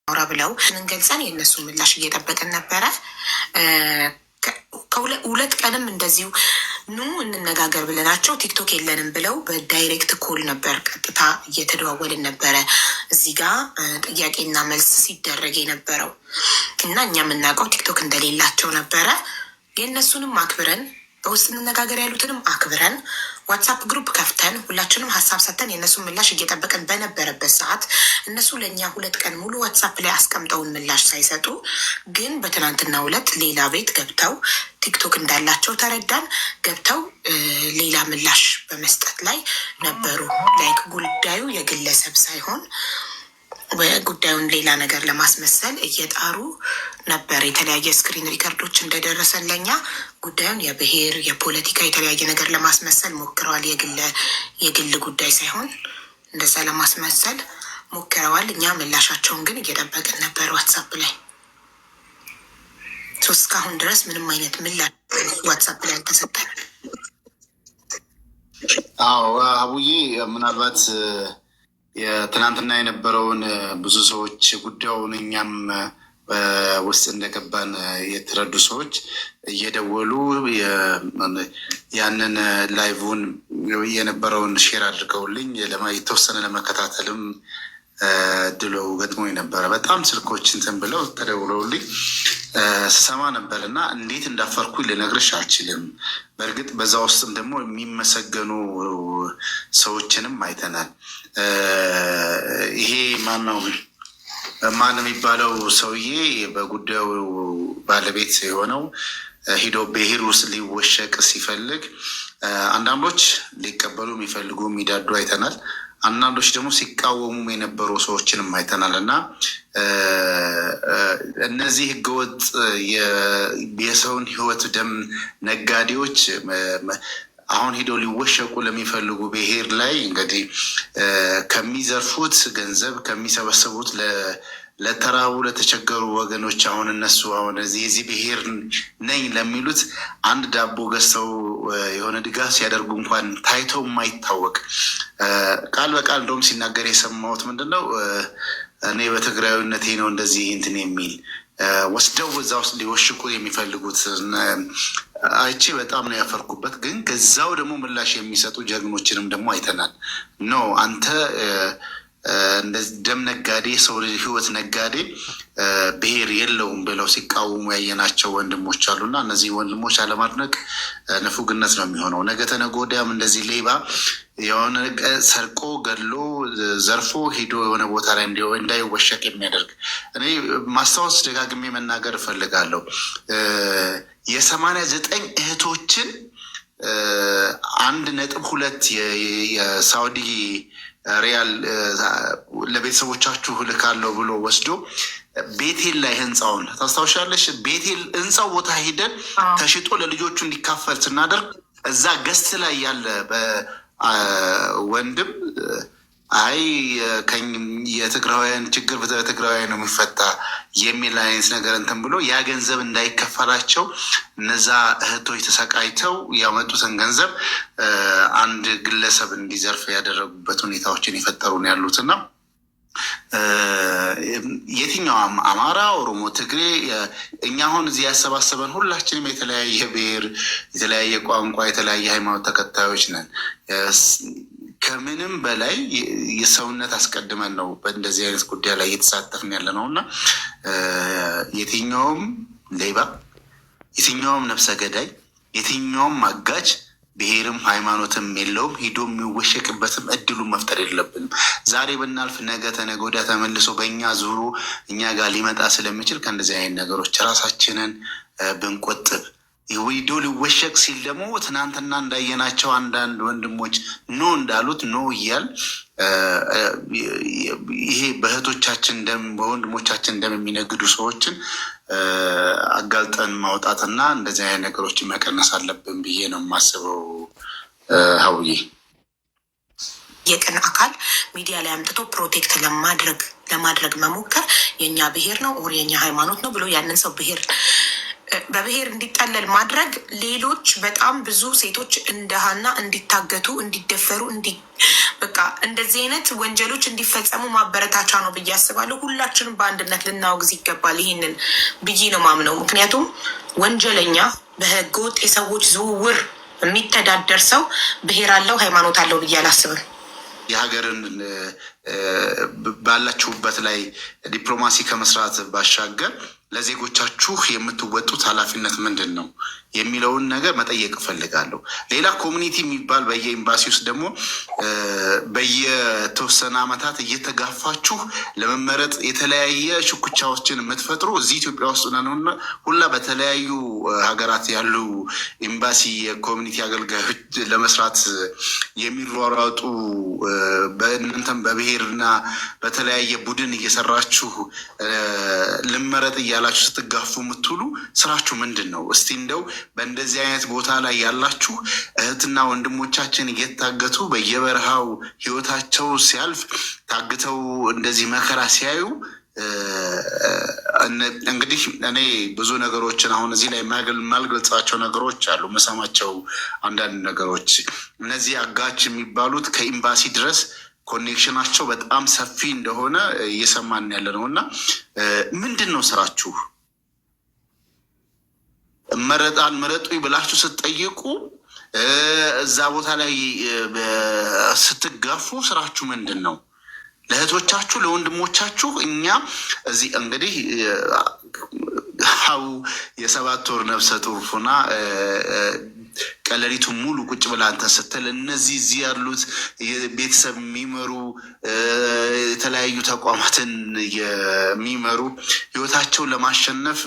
አውራ ብለው እንገልጸን የእነሱ ምላሽ እየጠበቅን ነበረ። ከሁለት ቀንም እንደዚሁ ኑ እንነጋገር ብለናቸው ቲክቶክ የለንም ብለው በዳይሬክት ኮል ነበር ቀጥታ እየተደዋወልን ነበረ እዚህ ጋር ጥያቄና መልስ ሲደረግ የነበረው እና እኛ የምናውቀው ቲክቶክ እንደሌላቸው ነበረ። የእነሱንም አክብረን በውስጥ እንነጋገር ያሉትንም አክብረን ዋትሳፕ ግሩፕ ከፍተን ሁላችንም ሀሳብ ሰጥተን የእነሱን ምላሽ እየጠበቅን በነበረበት ሰዓት እነሱ ለእኛ 2 ቀን ሙሉ ዋትሳፕ ላይ አስቀምጠውን ምላሽ ሳይሰጡ ግን በትናንትናው ዕለት ሌላ ቤት ገብተው ቲክቶክ እንዳላቸው ተረዳን። ገብተው ሌላ ምላሽ በመስጠት ላይ ነበሩ። ላይክ ጉዳዩ የግለሰብ ሳይሆን ጉዳዩን ሌላ ነገር ለማስመሰል እየጣሩ ነበር። የተለያየ ስክሪን ሪከርዶች እንደደረሰን ለኛ ጉዳዩን የብሔር የፖለቲካ የተለያየ ነገር ለማስመሰል ሞክረዋል። የግል ጉዳይ ሳይሆን እንደዛ ለማስመሰል ሞክረዋል። እኛ ምላሻቸውን ግን እየጠበቅን ነበር ዋትሳፕ ላይ። እስካሁን ድረስ ምንም አይነት ምላሽ ዋትሳፕ ላይ አልተሰጠንም። አዎ አቡዬ ምናልባት የትናንትና የነበረውን ብዙ ሰዎች ጉዳዩን እኛም ውስጥ እንደገባን የተረዱ ሰዎች እየደወሉ ያንን ላይቭን የነበረውን ሼር አድርገውልኝ የተወሰነ ለመከታተልም ድሎ ገጥሞ ነበረ። በጣም ስልኮች እንትን ብለው ተደውለውልኝ ስሰማ ነበር እና እንዴት እንዳፈርኩኝ ልነግርሽ አልችልም። በእርግጥ በዛ ውስጥም ደግሞ የሚመሰገኑ ሰዎችንም አይተናል። ይሄ ማን የሚባለው ሰውዬ በጉዳዩ ባለቤት የሆነው ሂዶ ብሔር ውስጥ ሊወሸቅ ሲፈልግ አንዳንዶች ሊቀበሉ የሚፈልጉ የሚዳዱ አይተናል። አንዳንዶች ደግሞ ሲቃወሙ የነበሩ ሰዎችንም አይተናል እና እነዚህ ህገወጥ የሰውን ህይወት ደም ነጋዴዎች አሁን ሂደው ሊወሸቁ ለሚፈልጉ ብሔር ላይ እንግዲህ ከሚዘርፉት ገንዘብ ከሚሰበሰቡት ለተራቡ ለተቸገሩ ወገኖች አሁን እነሱ አሁን የዚህ ብሔር ነኝ ለሚሉት አንድ ዳቦ ገዝተው የሆነ ድጋፍ ሲያደርጉ እንኳን ታይተው የማይታወቅ ቃል በቃል እንደውም ሲናገር የሰማሁት ምንድነው እኔ በትግራዊነቴ ነው እንደዚህ እንትን የሚል ወስደው እዛ ውስጥ ሊወሽቁ የሚፈልጉት አይቼ በጣም ነው ያፈርኩበት። ግን ከዛው ደግሞ ምላሽ የሚሰጡ ጀግኖችንም ደግሞ አይተናል። ኖ አንተ ደም ነጋዴ ሰው ህይወት ነጋዴ ብሔር የለውም ብለው ሲቃወሙ ያየናቸው ወንድሞች አሉና እነዚህ ወንድሞች አለማድነቅ ንፉግነት ነው የሚሆነው። ነገ ተነገ ወዲያም እንደዚህ ሌባ የሆነ ሰርቆ ገድሎ ዘርፎ ሂዶ የሆነ ቦታ ላይ እንዳይወሸቅ የሚያደርግ እኔ ማስታወስ ደጋግሜ መናገር እፈልጋለሁ። 89 እህቶችን 1.2 የሳውዲ ሪያል ለቤተሰቦቻችሁ ልካለው ብሎ ወስዶ ቤቴል ላይ ህንፃውን ታስታውሻለሽ? ቤቴል ህንፃው ቦታ ሂደን ተሽጦ ለልጆቹ እንዲካፈል ስናደርግ እዛ ገስት ላይ ያለ ወንድም አይ የትግራውያን ችግር በትግራውያን ነው የሚፈታ የሚል አይነት ነገር እንትን ብሎ ያ ገንዘብ እንዳይከፈላቸው እነዛ እህቶች ተሰቃይተው ያመጡትን ገንዘብ አንድ ግለሰብ እንዲዘርፍ ያደረጉበት ሁኔታዎችን የፈጠሩ ነው ያሉትና የትኛውም አማራ፣ ኦሮሞ፣ ትግሬ እኛ አሁን እዚህ ያሰባሰበን ሁላችንም የተለያየ ብሔር፣ የተለያየ ቋንቋ፣ የተለያየ ሃይማኖት ተከታዮች ነን። ከምንም በላይ የሰውነት አስቀድመን ነው በእንደዚህ አይነት ጉዳይ ላይ እየተሳተፍን ያለ ነው እና የትኛውም ሌባ፣ የትኛውም ነፍሰ ገዳይ፣ የትኛውም አጋጅ ብሔርም ሃይማኖትም የለውም። ሂዶ የሚወሸቅበትም እድሉን መፍጠር የለብንም። ዛሬ ብናልፍ ነገ ተነገ ወዲያ ተመልሶ በእኛ ዙሩ እኛ ጋር ሊመጣ ስለሚችል ከእንደዚህ አይነት ነገሮች ራሳችንን ብንቆጥብ። ሂዶ ሊወሸቅ ሲል ደግሞ ትናንትና እንዳየናቸው አንዳንድ ወንድሞች ኖ እንዳሉት ኖ እያል ይሄ በእህቶቻችን ደም በወንድሞቻችን ደም የሚነግዱ ሰዎችን አጋልጠን ማውጣትና እንደዚህ አይነት ነገሮችን መቀነስ አለብን ብዬ ነው የማስበው። ሀውዬ የቀን አካል ሚዲያ ላይ አምጥቶ ፕሮቴክት ለማድረግ መሞከር የኛ ብሔር ነው ኦር የኛ ሃይማኖት ነው ብሎ ያንን ሰው ብሔር በብሔር እንዲጠለል ማድረግ ሌሎች በጣም ብዙ ሴቶች እንደ ሀና እንዲታገቱ፣ እንዲደፈሩ፣ በቃ እንደዚህ አይነት ወንጀሎች እንዲፈጸሙ ማበረታቻ ነው ብዬ አስባለሁ። ሁላችንም በአንድነት ልናወግዝ ይገባል። ይሄንን ብዬ ነው ማምነው። ምክንያቱም ወንጀለኛ በህገ ወጥ የሰዎች ዝውውር የሚተዳደር ሰው ብሔር አለው ሃይማኖት አለው ብዬ አላስብም። የሀገርን ባላችሁበት ላይ ዲፕሎማሲ ከመስራት ባሻገር ለዜጎቻችሁ የምትወጡት ኃላፊነት ምንድን ነው የሚለውን ነገር መጠየቅ እፈልጋለሁ። ሌላ ኮሚኒቲ የሚባል በየኤምባሲ ውስጥ ደግሞ በየተወሰነ ዓመታት እየተጋፋችሁ ለመመረጥ የተለያየ ሽኩቻዎችን የምትፈጥሩ እዚህ ኢትዮጵያ ውስጥ ነውና ሁላ በተለያዩ ሀገራት ያሉ ኤምባሲ የኮሚኒቲ አገልጋዮች ለመስራት የሚሯሯጡ በእናንተም በብሔርና በተለያየ ቡድን እየሰራችሁ ልመረጥ እያላችሁ ስትጋፉ የምትውሉ ስራችሁ ምንድን ነው? እስቲ እንደው በእንደዚህ አይነት ቦታ ላይ ያላችሁ እህትና ወንድሞቻችን እየታገቱ በየበረሃው ህይወታቸው ሲያልፍ ታግተው እንደዚህ መከራ ሲያዩ እንግዲህ እኔ ብዙ ነገሮችን አሁን እዚህ ላይ የማልገልጻቸው ነገሮች አሉ። መሰማቸው አንዳንድ ነገሮች እነዚህ አጋች የሚባሉት ከኤምባሲ ድረስ ኮኔክሽናቸው በጣም ሰፊ እንደሆነ እየሰማን ያለ ነው። እና ምንድን ነው ስራችሁ? አልመረጡኝ ብላችሁ ስትጠይቁ እዛ ቦታ ላይ ስትጋፉ ስራችሁ ምንድን ነው? ለእህቶቻችሁ ለወንድሞቻችሁ እኛ እዚህ እንግዲህ ሀው የ7 ወር ነፍሰ ጡር ሆና ቀለሊቱን ሙሉ ቁጭ ብላ አንተ ስትል እነዚህ እዚህ ያሉት ቤተሰብ የሚመሩ የተለያዩ ተቋማትን የሚመሩ ህይወታቸውን ለማሸነፍ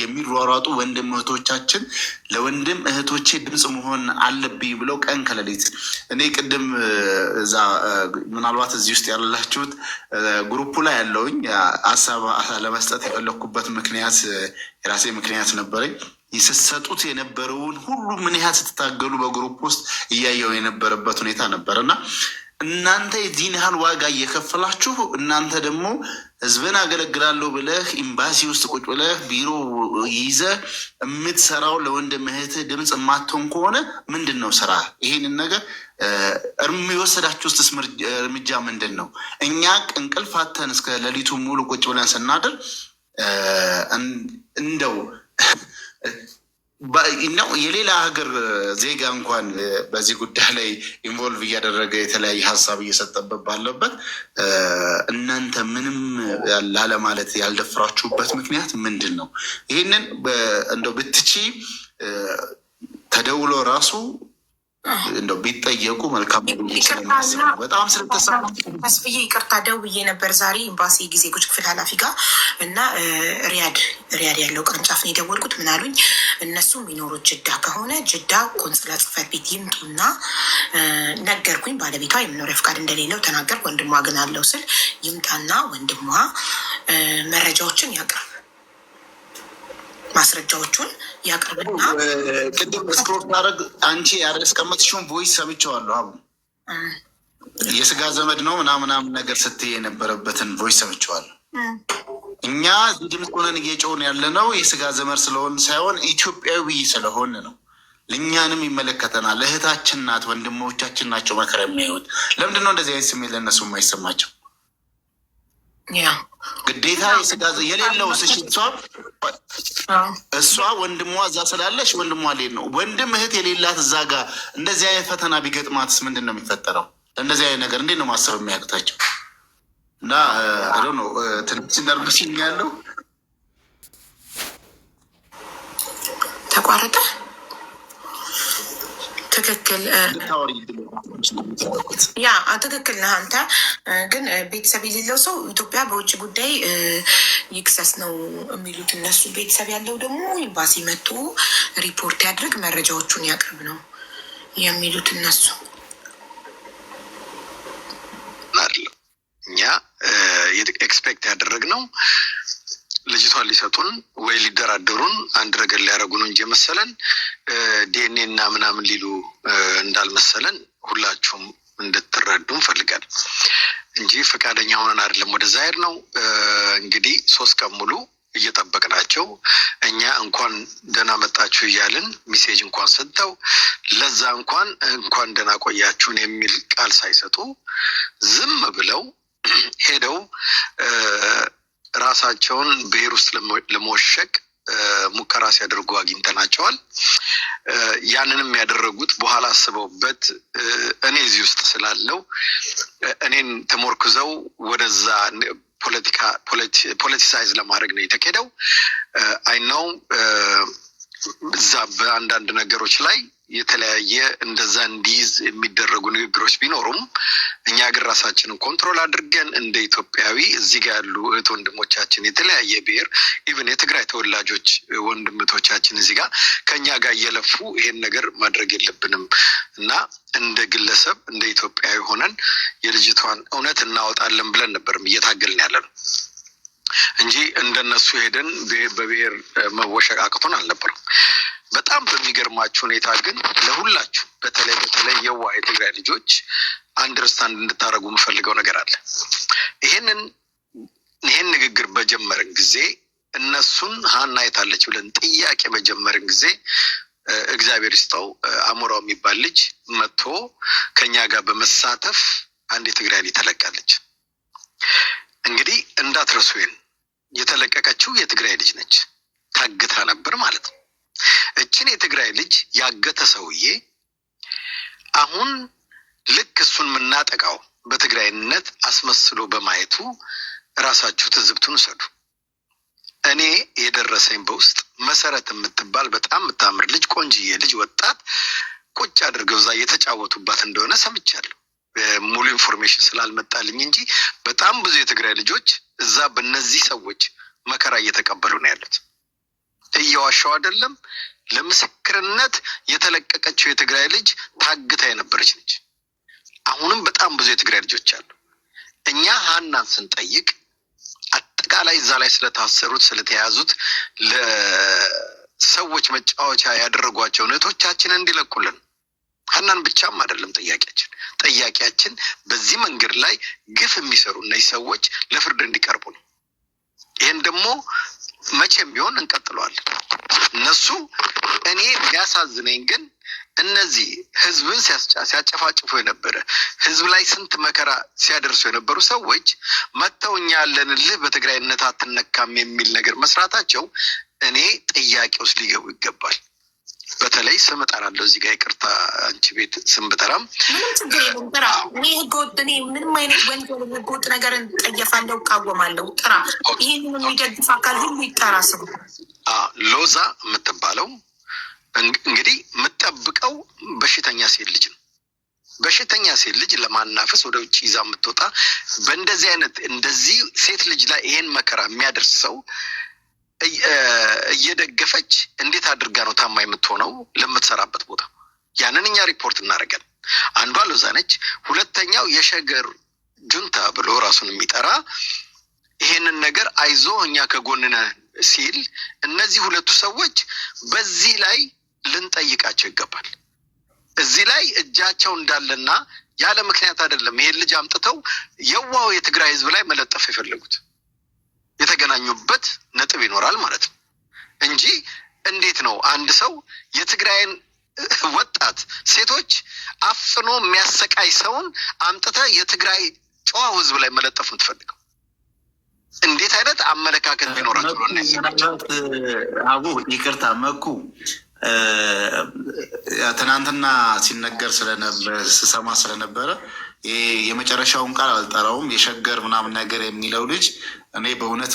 የሚሯሯጡ ወንድም እህቶቻችን ለወንድም እህቶቼ ድምፅ መሆን አለብኝ ብለው ቀን ከሌሊት እኔ ቅድም እዛ ምናልባት እዚህ ውስጥ ያላችሁት ግሩፑ ላይ ያለውኝ ሀሳብ ለመስጠት የፈለኩበት ምክንያት የራሴ ምክንያት ነበረኝ። ይሰጡት የነበረውን ሁሉ ምን ያህል ስትታገሉ በግሩፕ ውስጥ እያየው የነበረበት ሁኔታ ነበር እና እናንተ የዚህን ያህል ዋጋ እየከፈላችሁ እናንተ ደግሞ ህዝብን አገለግላለሁ ብለህ ኤምባሲ ውስጥ ቁጭ ብለህ ቢሮ ይዘህ የምትሰራው ለወንድም እህትህ ድምፅ የማትሆን ከሆነ ምንድን ነው ስራ? ይሄንን ነገር የወሰዳችሁት እርምጃ ምንድን ነው? እኛ እንቅልፍ አተን እስከ ሌሊቱ ሙሉ ቁጭ ብለን ስናድር እንደው ነው የሌላ ሀገር ዜጋ እንኳን በዚህ ጉዳይ ላይ ኢንቮልቭ እያደረገ የተለያየ ሀሳብ እየሰጠበት ባለበት እናንተ ምንም ላለማለት ያልደፍራችሁበት ምክንያት ምንድን ነው? ይህንን እንደው ብትቺ ተደውሎ ራሱ እንደው ቢጠየቁ መልካም። በጣም ስለተሳስብዬ ይቅርታ ደውዬ ነበር ዛሬ ኤምባሲ ጊዜጎች ክፍል ኃላፊ ጋር እና ሪያድ ያለው ቅርንጫፍ ነው የደወልኩት። ምን አሉኝ? እነሱ የሚኖሩት ጅዳ ከሆነ ጅዳ ቆንስላ ጽሕፈት ቤት ይምጡና ነገርኩኝ። ባለቤቷ የመኖሪያ ፍቃድ እንደሌለው ተናገር። ወንድሟ ግን አለው ስል ይምጣና ወንድሟ መረጃዎችን ያቅርብ፣ ማስረጃዎቹን ያቅርብና ቅድም ስክሮል ማድረግ አንቺ ያስቀመጥሽውን ቮይስ ሰምቼዋለሁ። አቡ የስጋ ዘመድ ነው ምናምናምን ነገር ስትይ የነበረበትን ቮይስ ሰምቼዋለሁ። እኛ ድምፅ ሆነን እየጮህን ያለ ነው የስጋ ዘመድ ስለሆን ሳይሆን ኢትዮጵያዊ ስለሆን ነው። ለእኛንም ይመለከተናል። እህታችን ናት፣ ወንድሞቻችን ናቸው መከራ የሚያዩት። ለምንድን ነው እንደዚህ አይነት ስሜት ለእነሱ የማይሰማቸው? ግዴታ የስጋ የሌለው እሷ ወንድሟ እዛ ስላለሽ ወንድሟ ሌል ነው። ወንድም እህት የሌላት እዛ ጋር እንደዚህ አይነት ፈተና ቢገጥማትስ ምንድን ነው የሚፈጠረው? እንደዚህ አይነት ነገር እንዴት ነው ማሰብ የሚያቅታቸው? እና አዶ ነው ትንሽ ነርቭሲኝ ያለው ተቋረጠ። ትክክል ትክክል ነህ አንተ። ግን ቤተሰብ የሌለው ሰው ኢትዮጵያ በውጭ ጉዳይ ይክሰስ ነው የሚሉት እነሱ። ቤተሰብ ያለው ደግሞ ኤምባሲ መጥቶ ሪፖርት ያድርግ፣ መረጃዎቹን ያቅርብ ነው የሚሉት እነሱ። እኛ ኤክስፔክት ያደረግነው ልጅቷን ሊሰጡን ወይ ሊደራደሩን አንድ ነገር ሊያደርጉ ነው እንጂ መሰለን ዲኤንኤ እና ምናምን ሊሉ እንዳልመሰለን ሁላችሁም እንድትረዱ እንፈልጋለን እንጂ ፈቃደኛ ሆነን አይደለም ወደዛ ሄድ ነው። እንግዲህ 3 ቀን ሙሉ እየጠበቅናቸው እኛ እንኳን ደህና መጣችሁ እያልን ሚሴጅ እንኳን ሰጥተው ለዛ እንኳን ደህና ቆያችሁን የሚል ቃል ሳይሰጡ ዝም ብለው ሄደው ራሳቸውን ብሔር ውስጥ ለመወሸቅ ሙከራ ሲያደርጉ አግኝተናቸዋል። ያንንም ያደረጉት በኋላ አስበውበት እኔ እዚህ ውስጥ ስላለው እኔን ተሞርክዘው ወደዛ ፖለቲሳይዝ ለማድረግ ነው የተኬደው። አይ ነው እዛ በአንዳንድ ነገሮች ላይ የተለያየ እንደዛ እንዲይዝ የሚደረጉ ንግግሮች ቢኖሩም እኛ ግን ራሳችንን ኮንትሮል አድርገን እንደ ኢትዮጵያዊ እዚህ ጋር ያሉ እህት ወንድሞቻችን የተለያየ ብሔር ኢቭን የትግራይ ተወላጆች ወንድምቶቻችን እዚህ ጋር ከኛ ጋር እየለፉ ይሄን ነገር ማድረግ የለብንም እና እንደ ግለሰብ እንደ ኢትዮጵያዊ ሆነን የልጅቷን እውነት እናወጣለን ብለን ነበርም እየታገልን ያለነው እንጂ እንደነሱ ሄደን በብሔር መወሸቅ አቅቶን አልነበረም። በጣም በሚገርማችሁ ሁኔታ ግን ለሁላችሁ በተለይ የዋህ የትግራይ ልጆች አንደርስታንድ እንድታረጉ የምፈልገው ነገር አለ። ይሄን ንግግር በጀመርን ጊዜ እነሱን ሀና የታለች ብለን ጥያቄ በጀመርን ጊዜ እግዚአብሔር ይስጠው አሞራው የሚባል ልጅ መጥቶ ከኛ ጋር በመሳተፍ አንድ የትግራይ ልጅ ተለቃለች። እንግዲህ እንዳትረሱ የተለቀቀችው የትግራይ ልጅ ነች። ታግታ ነበር ማለት ነው። እችን የትግራይ ልጅ ያገተ ሰውዬ አሁን ልክ እሱን የምናጠቃው በትግራይነት አስመስሎ በማየቱ ራሳችሁ ትዝብቱን ውሰዱ። እኔ የደረሰኝ በውስጥ መሰረት የምትባል በጣም የምታምር ልጅ ቆንጅዬ ልጅ ወጣት ቁጭ አድርገው እዛ እየተጫወቱባት እንደሆነ ሰምቻለሁ። ሙሉ ኢንፎርሜሽን ስላልመጣልኝ እንጂ በጣም ብዙ የትግራይ ልጆች እዛ በእነዚህ ሰዎች መከራ እየተቀበሉ ነው ያሉት። እየዋሻው አይደለም። ለምስክርነት የተለቀቀችው የትግራይ ልጅ ታግታ የነበረች ነች። አሁንም በጣም ብዙ የትግራይ ልጆች አሉ። እኛ ሀናን ስንጠይቅ አጠቃላይ እዛ ላይ ስለታሰሩት ስለተያዙት ለሰዎች መጫወቻ ያደረጓቸው እህቶቻችን እንዲለቁልን ሀናን ብቻም አይደለም ጥያቄያችን በዚህ መንገድ ላይ ግፍ የሚሰሩ እነዚህ ሰዎች ለፍርድ እንዲቀርቡ ነው። ይሄን ደግሞ መቼም ቢሆን እንቀጥለዋለን። እነሱ እኔ ቢያሳዝነኝ ግን እነዚህ ህዝብን ሲያጨፋጭፉ የነበረ ህዝብ ላይ ስንት መከራ ሲያደርሱ የነበሩ ሰዎች መተው እኛ ያለንልህ በትግራይነት አትነካም የሚል ነገር መስራታቸው እኔ ጥያቄ ውስጥ ሊገቡ ይገባል። በተለይ ስም እጠራለሁ እዚህ ጋር ይቅርታ አንቺ ቤት ስም ብጠራም ምንም ችግር የለም። ጥራ እኔ ምንም አይነት ወንጀል ህገወጥ ነገር እንጠየፋለሁ፣ እቃወማለሁ። ጥራ ይሄንን የሚደግፍ አካል ሁሉ ይጠራ። ስሙ ሎዛ የምትባለው እንግዲህ የምጠብቀው በሽተኛ ሴት ልጅ ነው። በሽተኛ ሴት ልጅ ለማናፈስ ወደ ውጭ ይዛ የምትወጣ በእንደዚህ አይነት እንደዚህ ሴት ልጅ ላይ ይሄን መከራ የሚያደርስ ሰው እየደገፈች እንዴት አድርጋ ነው ታማ የምትሆነው ለምትሰራበት ቦታ? ያንን እኛ ሪፖርት እናደርጋለን። አንዷ ሎዛ ነች። ሁለተኛው የሸገር ጁንታ ብሎ ራሱን የሚጠራ ይሄንን ነገር አይዞ እኛ ከጎንነ ሲል እነዚህ ሁለቱ ሰዎች በዚህ ላይ ልንጠይቃቸው ይገባል። እዚህ ላይ እጃቸው እንዳለና ያለ ምክንያት አይደለም ይሄን ልጅ አምጥተው የዋው የትግራይ ህዝብ ላይ መለጠፍ የፈለጉት የተገናኙበት ነጥብ ይኖራል ማለት ነው እንጂ እንዴት ነው አንድ ሰው የትግራይን ወጣት ሴቶች አፍኖ የሚያሰቃይ ሰውን አምጥተ የትግራይ ጨዋ ህዝብ ላይ መለጠፍ የምትፈልገው? እንዴት አይነት አመለካከት ቢኖራቸው ነው እነዚህ ሰዎች? አቡ ይቅርታ መኩ ትናንትና ሲነገር ስሰማ ስለነበረ የመጨረሻውን ቃል አልጠራውም። የሸገር ምናምን ነገር የሚለው ልጅ እኔ በእውነት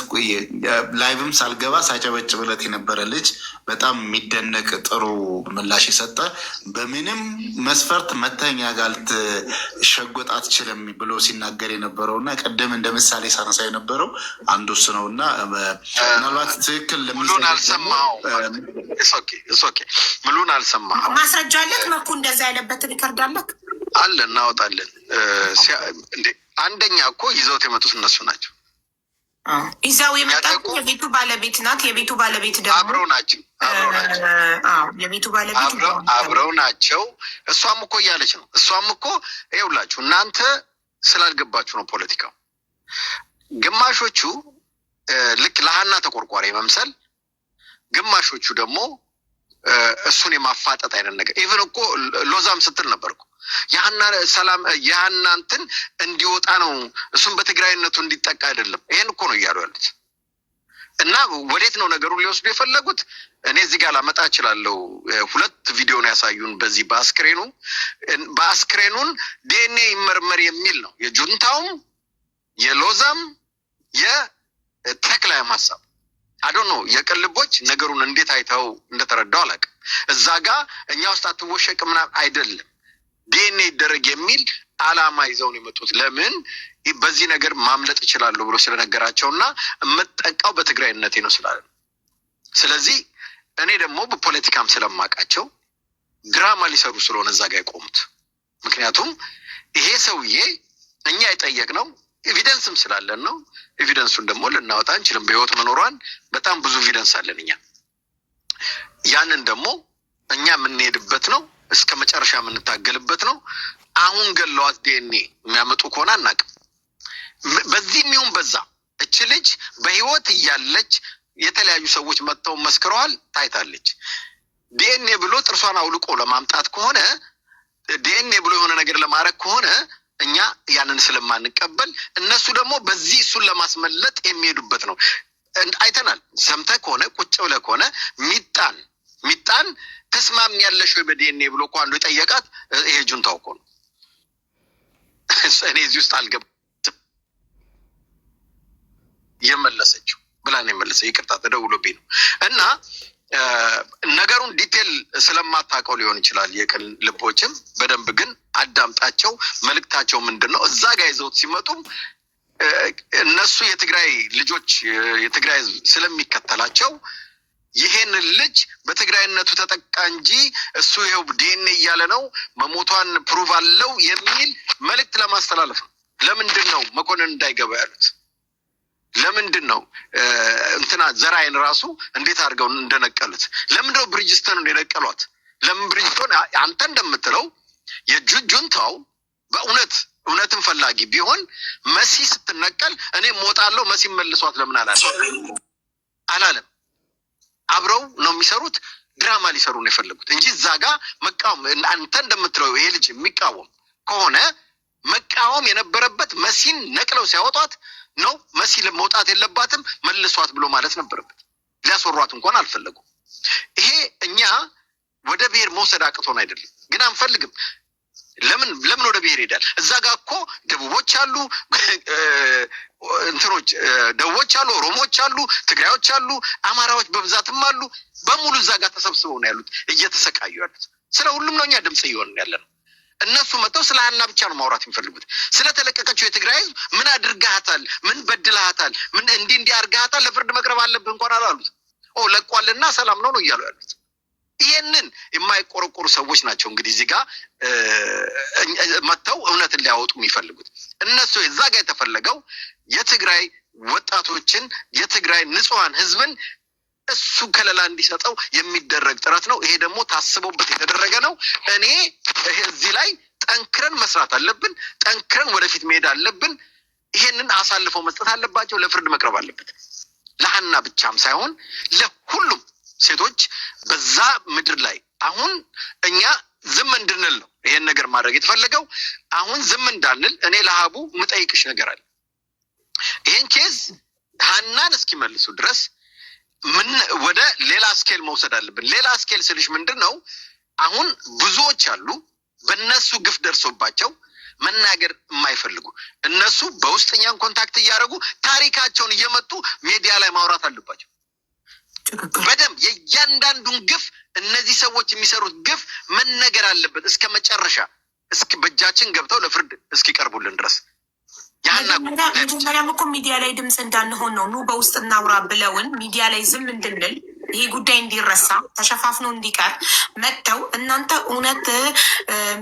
ላይቭም ሳልገባ ሳጨበጭብለት የነበረ ልጅ በጣም የሚደነቅ ጥሩ ምላሽ የሰጠ በምንም መስፈርት መተኛ ጋር ልትሸጎጥ አትችልም ብሎ ሲናገር የነበረው እና ቅድም እንደ ምሳሌ ሳነሳ የነበረው አንዱ እሱ ነው እና ምናልባት ትክክል ሙሉን አልሰማኸው ሙሉን አልሰማኸው። ማስረጃ አለክ መኩ እንደዛ ያለበት ሪከርድ አለክ? አለ እናወጣለን። አንደኛ እኮ ይዘውት የመጡት እነሱ ናቸው። ይዛው የመጣት የቤቱ ባለቤት ናት። የቤቱ ባለቤት ደግሞ አብረው ናቸው። የቤቱ ባለቤት አብረው ናቸው። እሷም እኮ እያለች ነው። እሷም እኮ ይኸውላችሁ እናንተ ስላልገባችሁ ነው ፖለቲካው። ግማሾቹ ልክ ለሀና ተቆርቋሪ መምሰል፣ ግማሾቹ ደግሞ እሱን የማፋጠጥ አይነት ነገር። ኢቭን እኮ ሎዛም ስትል ነበርኩ የሀና ሰላም የሀና እንትን እንዲወጣ ነው እሱን በትግራይነቱ እንዲጠቃ አይደለም። ይሄን እኮ ነው እያሉ ያሉት። እና ወዴት ነው ነገሩን ሊወስዱ የፈለጉት? እኔ እዚህ ጋር ላመጣ እችላለሁ። 2 ቪዲዮ ነው ያሳዩን። በዚህ በአስክሬኑን ዲኤንኤ ይመርመር የሚል ነው የጁንታውም የሎዛም የተክላይም ሀሳብ። አዶኖ የቅልቦች ነገሩን እንዴት አይተው እንደተረዳው አላውቅም። እዛ ጋር እኛ ውስጥ አትወሸቅ ምናምን አይደለም፣ ዲኤንኤ ይደረግ የሚል አላማ ይዘው ነው የመጡት። ለምን በዚህ ነገር ማምለጥ ይችላሉ ብሎ ስለነገራቸውና የምጠቃው በትግራይነቴ ነው ስላለ። ስለዚህ እኔ ደግሞ በፖለቲካም ስለማውቃቸው ድራማ ሊሰሩ ስለሆነ እዛ ጋር የቆሙት። ምክንያቱም ይሄ ሰውዬ እኛ የጠየቅነው ኤቪደንስም ስላለን ነው። ኤቪደንሱን ደግሞ ልናወጣ አንችልም። በህይወት መኖሯን በጣም ብዙ ኤቪደንስ አለን እኛ። ያንን ደግሞ እኛ የምንሄድበት ነው፣ እስከ መጨረሻ የምንታገልበት ነው። አሁን ገለዋት ዲኤንኤ የሚያመጡ ከሆነ አናውቅም። በዚህም ይሁን በዛ እች ልጅ በህይወት እያለች የተለያዩ ሰዎች መጥተው መስክረዋል፣ ታይታለች። ዲኤንኤ ብሎ ጥርሷን አውልቆ ለማምጣት ከሆነ ዲኤንኤ ብሎ የሆነ ነገር ለማድረግ ከሆነ እኛ ያንን ስለማንቀበል እነሱ ደግሞ በዚህ እሱን ለማስመለጥ የሚሄዱበት ነው። አይተናል። ሰምተህ ከሆነ ቁጭ ብለህ ከሆነ ሚጣን ተስማሚያለሽ ወይ በዲኤንኤ ብሎ እኮ አንዱ የጠየቃት ይሄ ጁንታው እኮ ነው። እኔ እዚህ ውስጥ አልገባም የመለሰችው ብላን የመለሰ ይቅርታ ተደውሎብኝ ነው። እና ነገሩን ዲቴል ስለማታውቀው ሊሆን ይችላል። የቅን ልቦችም በደንብ ግን አዳምጣቸው። መልእክታቸው ምንድን ነው? እዛ ጋር ይዘውት ሲመጡም እነሱ የትግራይ ልጆች የትግራይ ህዝብ ስለሚከተላቸው ይሄንን ልጅ በትግራይነቱ ተጠቃ እንጂ እሱ ይኸው ዲኤንኤ እያለ ነው መሞቷን ፕሩቭ አለው የሚል መልእክት ለማስተላለፍ ነው። ለምንድን ነው መኮንን እንዳይገባ ያሉት? ለምንድን ነው እንትና ዘራይን ራሱ እንዴት አድርገው እንደነቀሉት? ለምንድን ነው ብሪጅስተንን የነቀሏት? ለምን ብሪጅስቶን አንተ እንደምትለው የጁንታው እውነትን ፈላጊ ቢሆን መሲ ስትነቀል እኔ ሞጣለሁ መሲ መልሷት ለምን አላለም? አብረው ነው የሚሰሩት። ድራማ ሊሰሩ ነው የፈለጉት እንጂ እዛ ጋር መቃወም አንተ እንደምትለው ይሄ ልጅ የሚቃወም ከሆነ መቃወም የነበረበት መሲን ነቅለው ሲያወጧት ነው። መሲ ለመውጣት የለባትም መልሷት ብሎ ማለት ነበረበት። ሊያስወሯት እንኳን አልፈለጉም። ይሄ እኛ ወደ ብሔር መውሰድ አቅቶን አይደለም፣ ግን አንፈልግም። ለምን ወደ ብሔር ሄዳል? እዛ ጋር እኮ ደቡቦች አሉ፣ እንትኖች ደቡቦች አሉ፣ ኦሮሞዎች አሉ፣ ትግራዮች አሉ፣ አማራዎች በብዛትም አሉ። በሙሉ እዛ ጋር ተሰብስበው ነው ያሉት፣ እየተሰቃዩ ያሉት። ስለ ሁሉም ነው እኛ ድምጽ እየሆንን ያለ ነው። እነሱ መጥተው ስለ ሀና ብቻ ነው ማውራት የሚፈልጉት። ስለተለቀቀችው የትግራይ ህዝብ ምን አድርጋታል፣ ምን በድላታል፣ ምን እንዲህ አድርጋታል፣ ለፍርድ መቅረብ አለብህ እንኳን አላሉት። ለቋልና ሰላም ነው እያሉ ያሉት። ይሄንን የማይቆረቆሩ ሰዎች ናቸው እንግዲህ እዚህ ጋር መጥተው እውነትን ሊያወጡ የሚፈልጉት። እነሱ እዛ ጋር የተፈለገው የትግራይ ወጣቶችን የትግራይ ንጹሃን ህዝብን እሱ ከለላ እንዲሰጠው የሚደረግ ጥረት ነው። ይሄ ደግሞ ታስቦበት የተደረገ ነው። እኔ እዚህ ላይ ጠንክረን መስራት አለብን። ጠንክረን ወደፊት መሄድ አለብን። ይሄንን አሳልፈው መስጠት አለባቸው። ለፍርድ መቅረብ አለበት። ለሀና ብቻም ሳይሆን ለሁሉም ሴቶች በዛ ምድር ላይ አሁን እኛ ዝም እንድንል ነው ይሄን ነገር ማድረግ የተፈለገው። አሁን ዝም እንዳንል እኔ ለሀቡ ምጠይቅሽ ነገር አለ። ይሄን ኬዝ ሀናን እስኪመልሱ ድረስ ምን ወደ ሌላ ስኬል መውሰድ አለብን። ሌላ ስኬል ስልሽ ምንድን ነው? አሁን ብዙዎች አሉ በእነሱ ግፍ ደርሶባቸው መናገር የማይፈልጉ እነሱ በውስጠኛን ኮንታክት እያደረጉ ታሪካቸውን እየመጡ ሚዲያ ላይ ማውራት አለባቸው። በደንብ የእያንዳንዱን ግፍ እነዚህ ሰዎች የሚሰሩት ግፍ መነገር አለበት እስከ መጨረሻ፣ እስከ በእጃችን ገብተው ለፍርድ እስኪቀርቡልን ድረስ። መጀመሪያም እኮ ሚዲያ ላይ ድምፅ እንዳንሆን ነው ኑ በውስጥ እናውራ ብለውን ሚዲያ ላይ ዝም እንድንል ይሄ ጉዳይ እንዲረሳ ተሸፋፍኖ እንዲቀር መጥተው እናንተ እውነት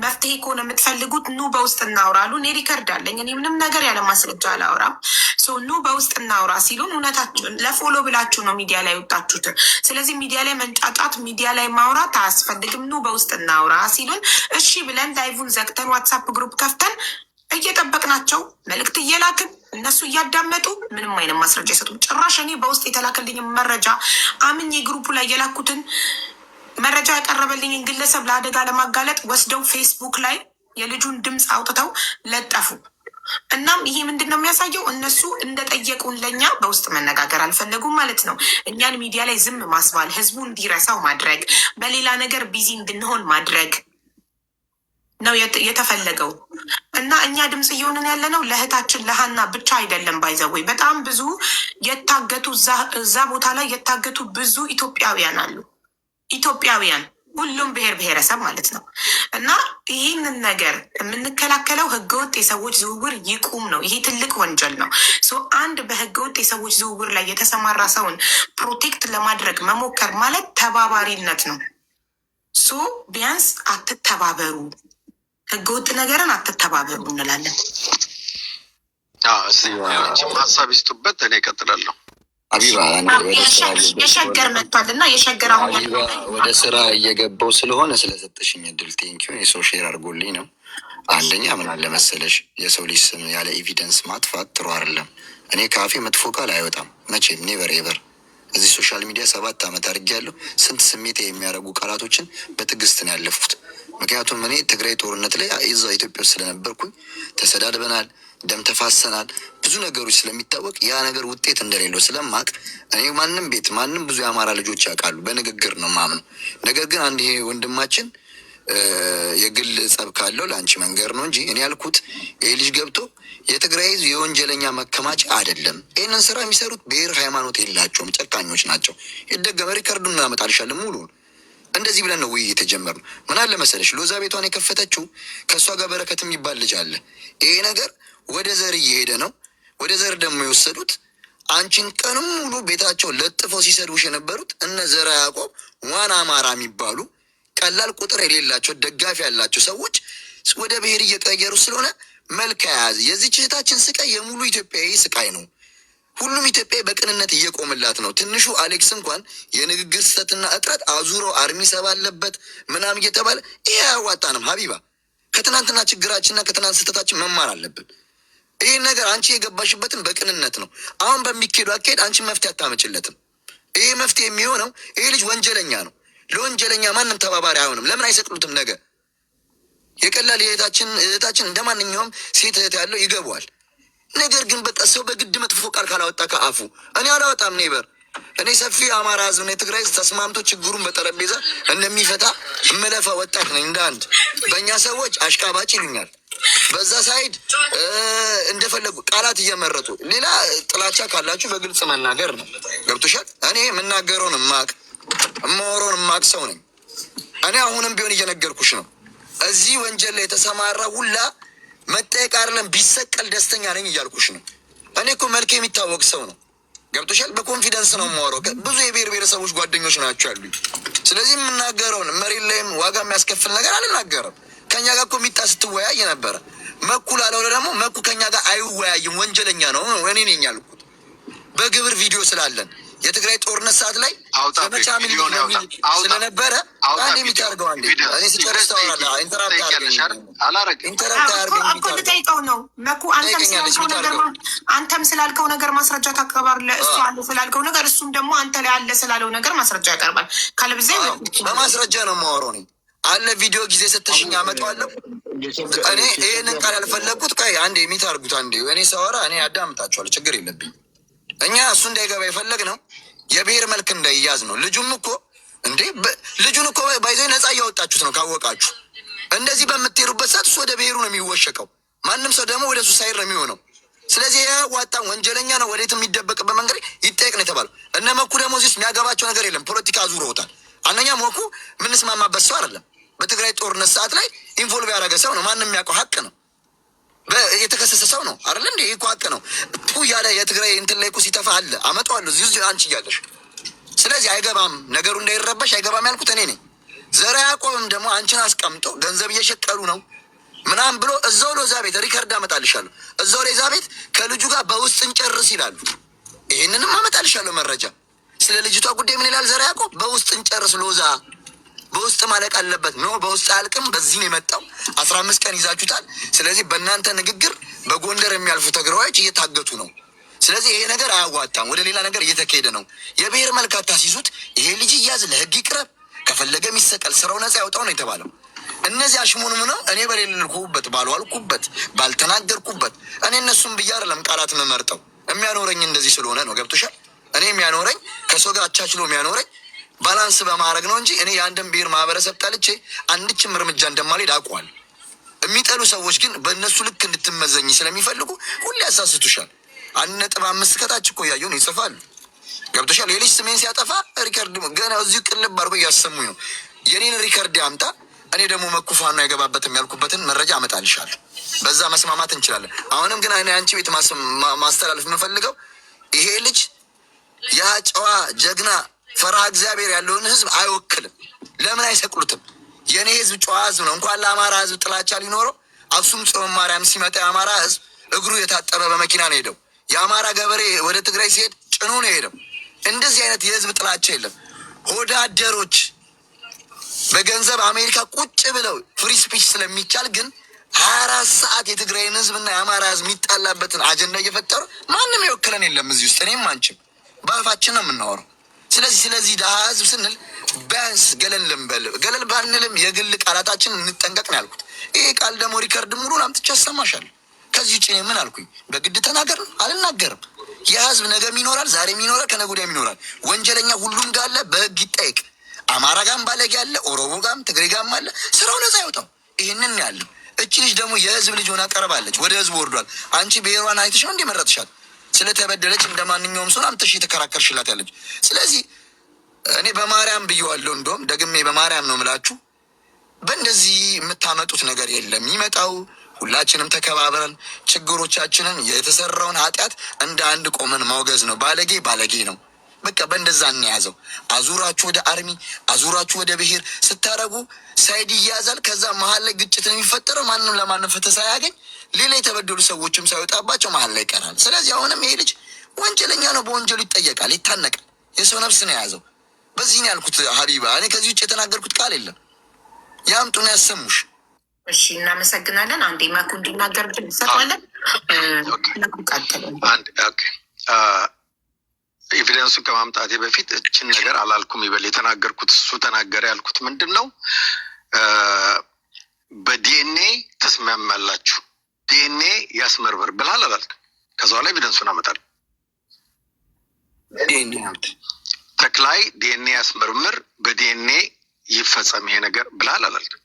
መፍትሄ ከሆነ የምትፈልጉት ኑ በውስጥ እናውራሉ። እኔ ሪከርድ አለኝ። እኔ ምንም ነገር ያለ ማስረጃ አላወራም። ኑ በውስጥ እናውራ ሲሉን እውነታችሁን ለፎሎ ብላችሁ ነው ሚዲያ ላይ ወጣችሁት። ስለዚህ ሚዲያ ላይ መንጫጫት፣ ሚዲያ ላይ ማውራት አያስፈልግም። ኑ በውስጥ እናውራ ሲሉን እሺ ብለን ላይቭን ዘግተን ዋትሳፕ ግሩፕ ከፍተን እየጠበቅናቸው መልእክት እየላክን እነሱ እያዳመጡ ምንም አይነት ማስረጃ አይሰጡም። ጭራሽ እኔ በውስጥ የተላከልኝ መረጃ አምኜ ግሩፑ ላይ የላኩትን መረጃ ያቀረበልኝን ግለሰብ ለአደጋ ለማጋለጥ ወስደው ፌስቡክ ላይ የልጁን ድምፅ አውጥተው ለጠፉ። እናም ይሄ ምንድን ነው የሚያሳየው? እነሱ እንደጠየቁን ለእኛ በውስጥ መነጋገር አልፈለጉም ማለት ነው። እኛን ሚዲያ ላይ ዝም ማስባል፣ ህዝቡ እንዲረሳው ማድረግ፣ በሌላ ነገር ቢዚ እንድንሆን ማድረግ ነው የተፈለገው። እና እኛ ድምፅ እየሆንን ያለ ነው ለእህታችን ለሀና ብቻ አይደለም። ባይዘወይ በጣም ብዙ የታገቱ እዛ ቦታ ላይ የታገቱ ብዙ ኢትዮጵያውያን አሉ። ኢትዮጵያውያን ሁሉም ብሔር ብሔረሰብ ማለት ነው። እና ይህንን ነገር የምንከላከለው ህገወጥ የሰዎች ዝውውር ይቁም ነው። ይሄ ትልቅ ወንጀል ነው። አንድ በህገወጥ የሰዎች ዝውውር ላይ የተሰማራ ሰውን ፕሮቴክት ለማድረግ መሞከር ማለት ተባባሪነት ነው። ቢያንስ አትተባበሩ፣ ህገወጥ ነገርን አትተባበሩ እንላለን። ሀሳብ ይስጡበት። እኔ እቀጥላለሁ። የሸገር መጥቷል እና የሸገር አሁን ወደ ስራ እየገባው ስለሆነ ስለሰጠሽኝ እድል ቴንኪው። የሰው ሼር አድርጎልኝ ነው። አንደኛ ምን አለ መሰለሽ፣ የሰው ልጅ ስም ያለ ኤቪደንስ ማጥፋት ጥሩ አይደለም። እኔ ካፌ መጥፎ ቃል አይወጣም መቼም ኔቨር ኤቨር። እዚህ ሶሻል ሚዲያ 7 ዓመት አድርጌያለሁ። ስንት ስሜት የሚያደርጉ ቃላቶችን በትዕግስት ነው ያለፉት። ምክንያቱም እኔ ትግራይ ጦርነት ላይ እዛ ኢትዮጵያ ውስጥ ስለነበርኩኝ ተሰዳድበናል፣ ደም ተፋሰናል። ብዙ ነገሮች ስለሚታወቅ ያ ነገር ውጤት እንደሌለው ስለማቅ እኔ ማንም ቤት ማንም ብዙ የአማራ ልጆች ያውቃሉ፣ በንግግር ነው ማምነው። ነገር ግን አንድ ይሄ ወንድማችን የግል ጸብ ካለው ለአንቺ መንገር ነው እንጂ እኔ ያልኩት ይሄ ልጅ ገብቶ የትግራይ ህዝብ የወንጀለኛ መከማቻ አይደለም። ይህንን ስራ የሚሰሩት ብሔር ሃይማኖት የላቸውም፣ ጨካኞች ናቸው። የደገመ ሪከርዱን እናመጣልሻለን ሙሉውን። እንደዚህ ብለን ነው ውይይት የጀመርነው። ምን አለ መሰለሽ፣ ሎዛ ቤቷን የከፈተችው ከእሷ ጋር በረከት የሚባል ልጅ አለ። ይሄ ነገር ወደ ዘር እየሄደ ነው። ወደ ዘር ደግሞ የወሰዱት አንቺን ቀንም ሙሉ ቤታቸው ለጥፈው ሲሰድቡሽ የነበሩት እነ ዘራ ያዕቆብ ዋና አማራ የሚባሉ ቀላል ቁጥር የሌላቸው ደጋፊ ያላቸው ሰዎች ወደ ብሔር እየቀየሩ ስለሆነ መልክ የያዘ የዚህች እህታችን ስቃይ የሙሉ ኢትዮጵያዊ ስቃይ ነው። ሁሉም ኢትዮጵያዊ በቅንነት እየቆምላት ነው። ትንሹ አሌክስ እንኳን የንግግር ስህተትና እጥረት አዙሮ አርሚ ሰብ አለበት ምናምን እየተባለ ይሄ አያዋጣንም። ሀቢባ ከትናንትና ችግራችንና ከትናንት ስህተታችን መማር አለብን። ይህን ነገር አንቺ የገባሽበትን በቅንነት ነው። አሁን በሚኬዱ አካሄድ አንቺ መፍትሄ አታመጭለትም። ይሄ መፍትሄ የሚሆነው ይሄ ልጅ ወንጀለኛ ነው። ለወንጀለኛ ማንም ተባባሪ አይሆንም። ለምን አይሰቅሉትም? ነገ የቀላል እህታችን እንደ ማንኛውም ሴት እህት ያለው ይገባዋል። ነገር ግን በቃ ሰው በግድ መጥፎ ቃል ካላወጣ ከአፉ እኔ አላወጣም። ኔበር እኔ ሰፊ የአማራ ህዝብ ነው የትግራይ ተስማምቶ ችግሩን በጠረጴዛ እንደሚፈታ እመለፋ ወጣት ነኝ። እንደ አንድ በእኛ ሰዎች አሽቃባጭ ይሉኛል። በዛ ሳይድ እንደፈለጉ ቃላት እየመረጡ ሌላ ጥላቻ ካላችሁ በግልጽ መናገር ነው። ገብቶሻል? እኔ የምናገረውን እማወራውን የማቅ ሰው ነኝ። እኔ አሁንም ቢሆን እየነገርኩሽ ነው። እዚህ ወንጀል ላይ የተሰማራ ሁላ መጠየቅ አይደለም ቢሰቀል ደስተኛ ነኝ እያልኩሽ ነው። እኔ እኮ መልክ የሚታወቅ ሰው ነው። ገብቶሻል? በኮንፊደንስ ነው የማወራው። ብዙ የብሔር ብሔረሰቦች ጓደኞች ናቸው ያሉኝ። ስለዚህ የምናገረውን መሬት ላይም ዋጋ የሚያስከፍል ነገር አልናገርም። ከኛ ጋር እኮ ሚጣ ስትወያይ ነበረ። መኩ ላለው ደግሞ መኩ ከኛ ጋር አይወያይም፣ ወንጀለኛ ነው። እኔ ነኝ ያልኩት በግብር ቪዲዮ ስላለን የትግራይ ጦርነት ሰዓት ላይ ዘመቻ ሚሊዮን ስለነበረ አንድ የሚታርገው አንዴ እኔ ስጨርስ ታወራለህ። ኢንተራፕት ልጠይቀው ነው መኩ። አንተም ስላልከው ነገር ማስረጃ ታቀርባለህ። እሱ አለ ስላልከው ነገር፣ እሱም ደግሞ አንተ ላይ አለ ስላለው ነገር ማስረጃ ያቀርባል። ካለብዜ በማስረጃ ነው የማወራው እኔ አለ ቪዲዮ ጊዜ ሰተሽኝ አመጣዋለሁ። እኔ ይህንን ቃል ያልፈለግኩት ቆይ አንዴ የሚታርጉት አንዴ እኔ ሳወራ እኔ አዳምጣቸዋለሁ፣ ችግር የለብኝ። እኛ እሱ እንዳይገባ የፈለግ ነው የብሔር መልክ እንዳይያዝ ነው። ልጁም እኮ እንዴ ልጁን እኮ ባይዘ ነፃ እያወጣችሁት ነው ካወቃችሁ። እንደዚህ በምትሄዱበት ሰዓት እሱ ወደ ብሔሩ ነው የሚወሸቀው፣ ማንም ሰው ደግሞ ወደ እሱ ሳይር ነው የሚሆነው። ስለዚህ ዋጣም ወንጀለኛ ነው፣ ወዴት የሚደበቅበት መንገድ ይጠየቅ ነው የተባለው። እነ መኩ ደግሞ እዚህ የሚያገባቸው ነገር የለም፣ ፖለቲካ አዙረውታል። አንደኛ መኩ የምንስማማበት ሰው አይደለም። በትግራይ ጦርነት ሰዓት ላይ ኢንቮልቭ ያደረገ ሰው ነው፣ ማንም የሚያውቀው ሀቅ ነው። የተከሰሰ ሰው ነው አይደለ እንዴ? ይህ ሀቅ ነው። ያለ የትግራይ እንትን ላይ እኮ ሲተፋ አለ አመጣዋለሁ እዚህ አንቺ እያለሽ። ስለዚህ አይገባም፣ ነገሩ እንዳይረበሽ አይገባም ያልኩት እኔ ነኝ። ዘራ ያዕቆብም ደግሞ አንቺን አስቀምጦ ገንዘብ እየሸቀሉ ነው ምናምን ብሎ እዛው ሎዛ ቤት ሪከርድ አመጣልሻለሁ። እዛው ሎዛ ቤት ከልጁ ጋር በውስጥ እንጨርስ ይላሉ። ይህንንም አመጣልሻለሁ መረጃ። ስለ ልጅቷ ጉዳይ ምን ይላል ዘራ ያዕቆብ? በውስጥ እንጨርስ ሎዛ በውስጥ ማለቅ አለበት ነው። በውስጥ አልቅም። በዚህ ነው የመጣው። 15 ቀን ይዛችሁታል። ስለዚህ በእናንተ ንግግር በጎንደር የሚያልፉ ትግራዋዮች እየታገቱ ነው። ስለዚህ ይሄ ነገር አያዋጣም። ወደ ሌላ ነገር እየተካሄደ ነው። የብሔር መልክ አታስይዙት። ይሄ ልጅ እያዝ ለህግ ይቅረብ፣ ከፈለገ የሚሰቀል ስራው ነጻ ያውጣው ነው የተባለው። እነዚህ አሽሙንም ነው እኔ በሌልኩበት ባልዋልኩበት ባልተናገርኩበት እኔ እነሱም ብዬ አይደለም ቃላት መመርጠው የሚያኖረኝ እንደዚህ ስለሆነ ነው። ገብቶሻል? እኔ የሚያኖረኝ ከሰው ጋር አቻችሎ የሚያኖረኝ ባላንስ በማድረግ ነው እንጂ እኔ የአንድን ብሔር ማህበረሰብ ጠልቼ አንድችም እርምጃ እንደማልሄድ አውቀዋለሁ። የሚጠሉ ሰዎች ግን በእነሱ ልክ እንድትመዘኝ ስለሚፈልጉ ሁሌ ያሳስቱሻል። 1.5 ከታች እኮ እያየሁ ይጽፋሉ። ገብቶሻል? የልጅ ስሜን ሲያጠፋ ሪከርድ ገና እዚሁ ቅልብ አድርጎ እያሰሙኝ ነው። የኔን ሪከርድ አምጣ፣ እኔ ደግሞ መኩፋና የገባበትም ያልኩበትን መረጃ አመጣልሻለሁ። በዛ መስማማት እንችላለን። አሁንም ግን አንቺ ቤት ማስተላለፍ የምፈልገው ይሄ ልጅ ያ ጨዋ ጀግና ፈርሃ እግዚአብሔር ያለውን ህዝብ አይወክልም። ለምን አይሰቅሉትም? የኔ ህዝብ ጨዋ ህዝብ ነው። እንኳን ለአማራ ህዝብ ጥላቻ ሊኖረው አክሱም ጽዮን ማርያም ሲመጣ የአማራ ህዝብ እግሩ የታጠበ በመኪና ነው ሄደው። የአማራ ገበሬ ወደ ትግራይ ሲሄድ ጭኑ ነው ሄደው። እንደዚህ አይነት የህዝብ ጥላቻ የለም። ሆዳደሮች በገንዘብ አሜሪካ ቁጭ ብለው ፍሪ ስፒች ስለሚቻል ግን 24 ሰዓት የትግራይን ህዝብና የአማራ ህዝብ የሚጣላበትን አጀንዳ እየፈጠሩ ማንም የወክለን የለም እዚህ ውስጥ። እኔም አንችም በአፋችን ነው የምናወራው። ስለዚህ ደሃ ህዝብ ስንል ቢያንስ ገለል ልንበል። ገለል ባንልም የግል ቃላታችን እንጠንቀቅ ነው ያልኩት። ይሄ ቃል ደግሞ ሪከርድ ሙሉን አምጥቼ አሰማሻለሁ። ከዚህ ውጭ ምን አልኩኝ? በግድ ተናገር አልናገርም። የህዝብ ነገም ይኖራል፣ ዛሬም ይኖራል፣ ከነገ ወዲያም ይኖራል። ወንጀለኛ ሁሉም ጋር አለ፣ በህግ ይጠይቅ። አማራ ጋም ባለጌ አለ፣ ኦሮሞ ጋም ትግሬ ጋም አለ። ስራው ነፃ ያውጣው። ይህንን ያለው እቺ ልጅ ደግሞ የህዝብ ልጅ ሆና ቀርባለች። ወደ ህዝብ ወርዷል። አንቺ ብሔሯን አይተሽ ነው እንዲመረጥሻል። ስለተበደለች እንደ ማንኛውም ሰው አምጥተሽ የተከራከርሽላት ያለች። ስለዚህ እኔ በማርያም ብየዋለሁ። እንደውም ደግሜ በማርያም ነው ምላችሁ፣ በእንደዚህ የምታመጡት ነገር የለም። ይመጣው ሁላችንም ተከባብረን ችግሮቻችንን የተሰራውን ኃጢአት እንደ አንድ ቆመን ማውገዝ ነው። ባለጌ ነው። በቃ በእንደዛ እንያዘው። አዙራችሁ ወደ አርሚ አዙራችሁ ወደ ብሔር ስታረጉ ሳይድ ይያዛል። ከዛ መሀል ላይ ግጭት የሚፈጠረው ማንም ለማንም ፍትህ ሳያገኝ ሌላ የተበደሉ ሰዎችም ሳይወጣባቸው መሀል ላይ ይቀራል። ስለዚህ አሁንም ይሄ ልጅ ወንጀለኛ ነው፣ በወንጀሉ ይጠየቃል፣ ይታነቃል። የሰው ነፍስ ነው የያዘው። በዚህ ነው ያልኩት ሀቢባ። እኔ ከዚህ ውጭ የተናገርኩት ቃል የለም። ያምጡን ያሰሙሽ። እሺ፣ እናመሰግናለን። አንዴ መኩ እንዲናገር ብን እንሰጣለን። መኩ ቀጥል። ኤቪደንሱን ከማምጣቴ በፊት እችን ነገር አላልኩም ይበል። የተናገርኩት እሱ ተናገረ ያልኩት ምንድን ነው? በዲኤንኤ ተስማማላችሁ፣ ዲኤንኤ ያስመርምር ብላል አላልክም? ከዛ በኋላ ኤቪደንሱን አመጣለሁ። ተክላይ ዲኤንኤ ያስመርምር፣ በዲኤንኤ ይፈጸም ይሄ ነገር ብላል አላልክም?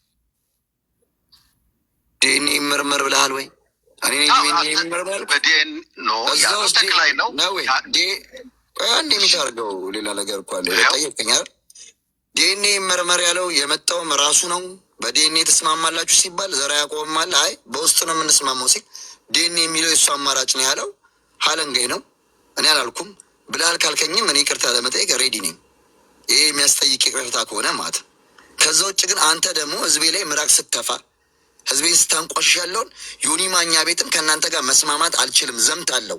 ዲኤንኤ ይመርመር ብለሃል ወይ? ተክላይ ነው አንድ የሚታርገው ሌላ ነገር እኮ አለ። ጠየቀኛል። ዲኤንኤ ይመርመር ያለው የመጣውም ራሱ ነው። በዲኤንኤ ተስማማላችሁ ሲባል ዘራ ያቆም አለ። አይ በውስጥ ነው የምንስማማው ሲል ዲኤንኤ የሚለው የሱ አማራጭ ነው ያለው። ሀለንገኝ ነው እኔ አላልኩም ብለሃል። ካልከኝም እኔ ይቅርታ ለመጠየቅ ሬዲ ነኝ። ይሄ የሚያስጠይቅ ይቅርታ ከሆነ ማለት። ከዛ ውጭ ግን አንተ ደግሞ ህዝቤ ላይ ምራቅ ስተፋ ህዝቤን ስታንቋሽሽ ያለውን ዮኒ ማኛ ቤትም ከእናንተ ጋር መስማማት አልችልም፣ ዘምታለሁ።